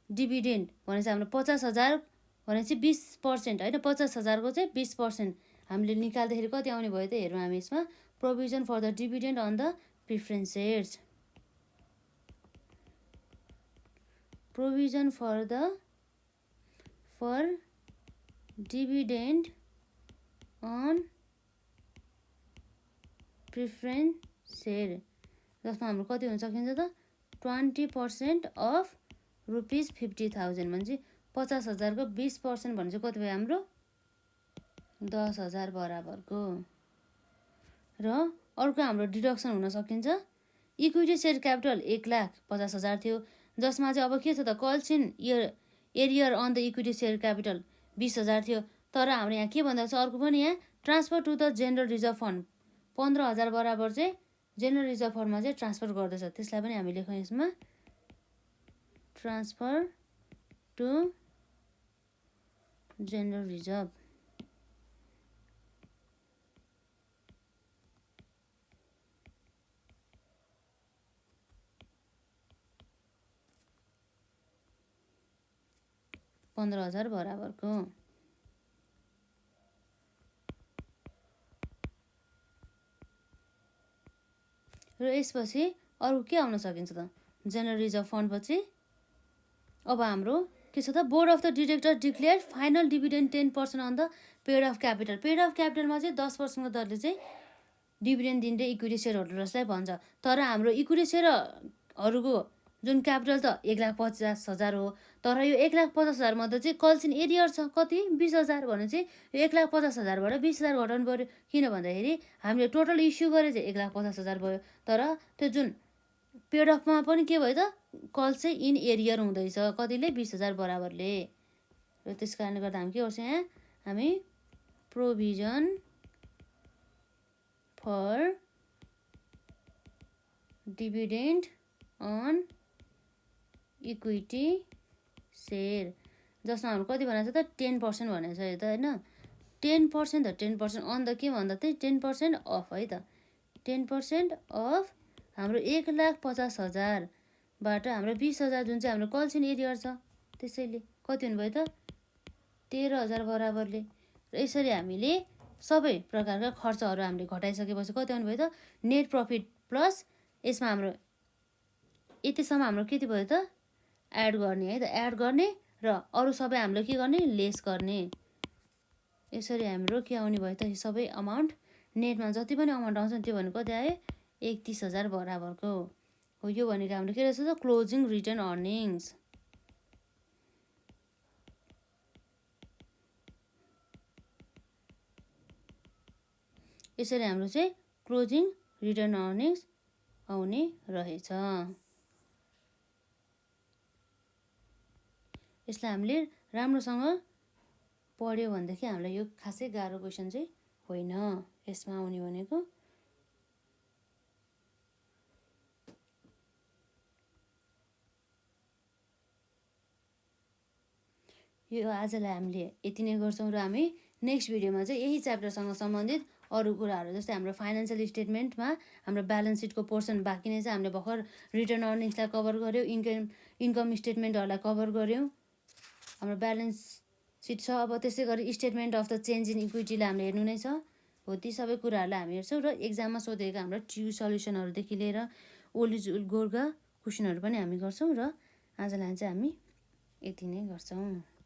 डिभिडेन्ड भने चाहिँ हाम्रो 50,000 भनेपछि 20% होइन 50,000 को चाहिँ 20% हामीले निकाल्दाखेरि कति आउने भयो त हेरौँ हामी यसमा provision for the dividend on the preference shares provision for dividend on preference share जसमा हाम्रो कति हुन सकिन्छ त 20% अफ ₹50,000 भनेपछि 50,000 को 20% भने चाहिँ कति भयो हाम्रो 10,000 बराबरको र अर्को हाम्रो डिडक्सन हुन सकिन्छ इक्विटी सेयर क्यापिटल 1,50,000 थियो जसमा चाहिँ अब के छ त calls in arrear on the equity share capital 20,000 थियो तर हाम्रो यहाँ के भन्दा छ अर्को पनि यहाँ transfer to the general reserve fund 15,000 बराबर चाहिँ जेनरल रिजर्भ फन्डमा चाहिँ ट्रान्सफर गर्दैछ त्यसलाई पनि हामी लेखौँ यसमा ट्रान्सफर टु जेनरल रिजर्भ $15,000 बराबरको र यसपछि अरू के आउन सकिन्छ त जेनरल रिजर्भ फन्ड पछि अब हाम्रो के छ त board of the director declare final dividend 10% on the paid of क्यापिटलमा चाहिँ 10% को दरले चाहिँ डिभिडेन्ड दिने इक्विटी सेयर होल्डर्सलाई भन्छ तर हाम्रो इक्विटी सेयरहरूको जुन क्यापिटल त 1,50,000 हो तर यो 1,50,000 मध्ये चाहिँ कल्सिन एरियर छ कति 20,000 भने चाहिँ यो 1,50,000 बाट 20,000 घटाउनु पर्यो किन भन्दाखेरि हामीले टोटल इस्यु गरे चाहिँ 1,50,000 भयो तर त्यो जुन पेड अफमा पनि के भयो त कल चाहिँ इन एरियर हुँदैछ कतिले 20,000 बराबरले र त्यस कारणले गर्दा हामी के गर्छौँ यहाँ हामी provision for dividend on equity share जसमा हाम्रो कति भनेको छ त 10% भनेको छ यो त होइन 10% त 10% अन द के भन्दा चाहिँ 10% अफ है त 10% अफ हाम्रो 1,50,000 बाट हाम्रो 20,000 जुन चाहिँ हाम्रो कल्सिन एरियर छ त्यसैले कति हुनुभयो त 13,000 बराबरले र यसरी हामीले सबै प्रकारका खर्चहरू हामीले घटाइसकेपछि कति आउनुभयो त नेट प्रफिट प्लस यसमा हाम्रो यतिसम्म हाम्रो कति भयो त एड गर्ने है त एड गर्ने र अरू सबै हामीले के गर्ने लेस गर्ने यसरी हाम्रो के आउने भयो त सबै अमाउन्ट नेटमा जति पनि अमाउन्ट आउँछ त्यो भनेको कति आयो 31,000 बराबरको हो यो भनेको हाम्रो के रहेछ त क्लोजिङ रिटर्न अर्निङ्स यसरी हाम्रो चाहिँ क्लोजिङ रिटर्न अर्निङ्स आउने रहेछ यसलाई हामीले राम्रोसँग पढ्यो भनेदेखि हामीलाई यो खासै गाह्रो क्वेसन चाहिँ होइन यसमा आउने भनेको यो आजलाई हामीले यति नै गर्छौँ र हामी नेक्स्ट भिडियोमा चाहिँ यही च्याप्टरसँग सम्बन्धित अरू कुराहरू जस्तै हाम्रो फाइनेन्सियल स्टेटमेन्टमा हाम्रो ब्यालेन्स सिटको पोर्सन बाँकी नै चाहिँ हामीले भर्खर रिटर्न अर्निङ्सलाई कभर गऱ्यौँ इन्कम स्टेटमेन्टहरूलाई कभर गऱ्यौँ हाम्रो ब्यालेन्स सिट छ अब त्यसै गरी statement of the change in इक्विटीलाई हामीले हेर्नु नै छ हो ती सबै कुराहरूलाई हामी हेर्छौँ र एक्जाममा सोधेका हाम्रो ट्यु सल्युसनहरूदेखि लिएर ओल्ड गोर्खा क्वेसनहरू पनि हामी गर्छौँ र आजलाई चाहिँ हामी यति नै गर्छौँ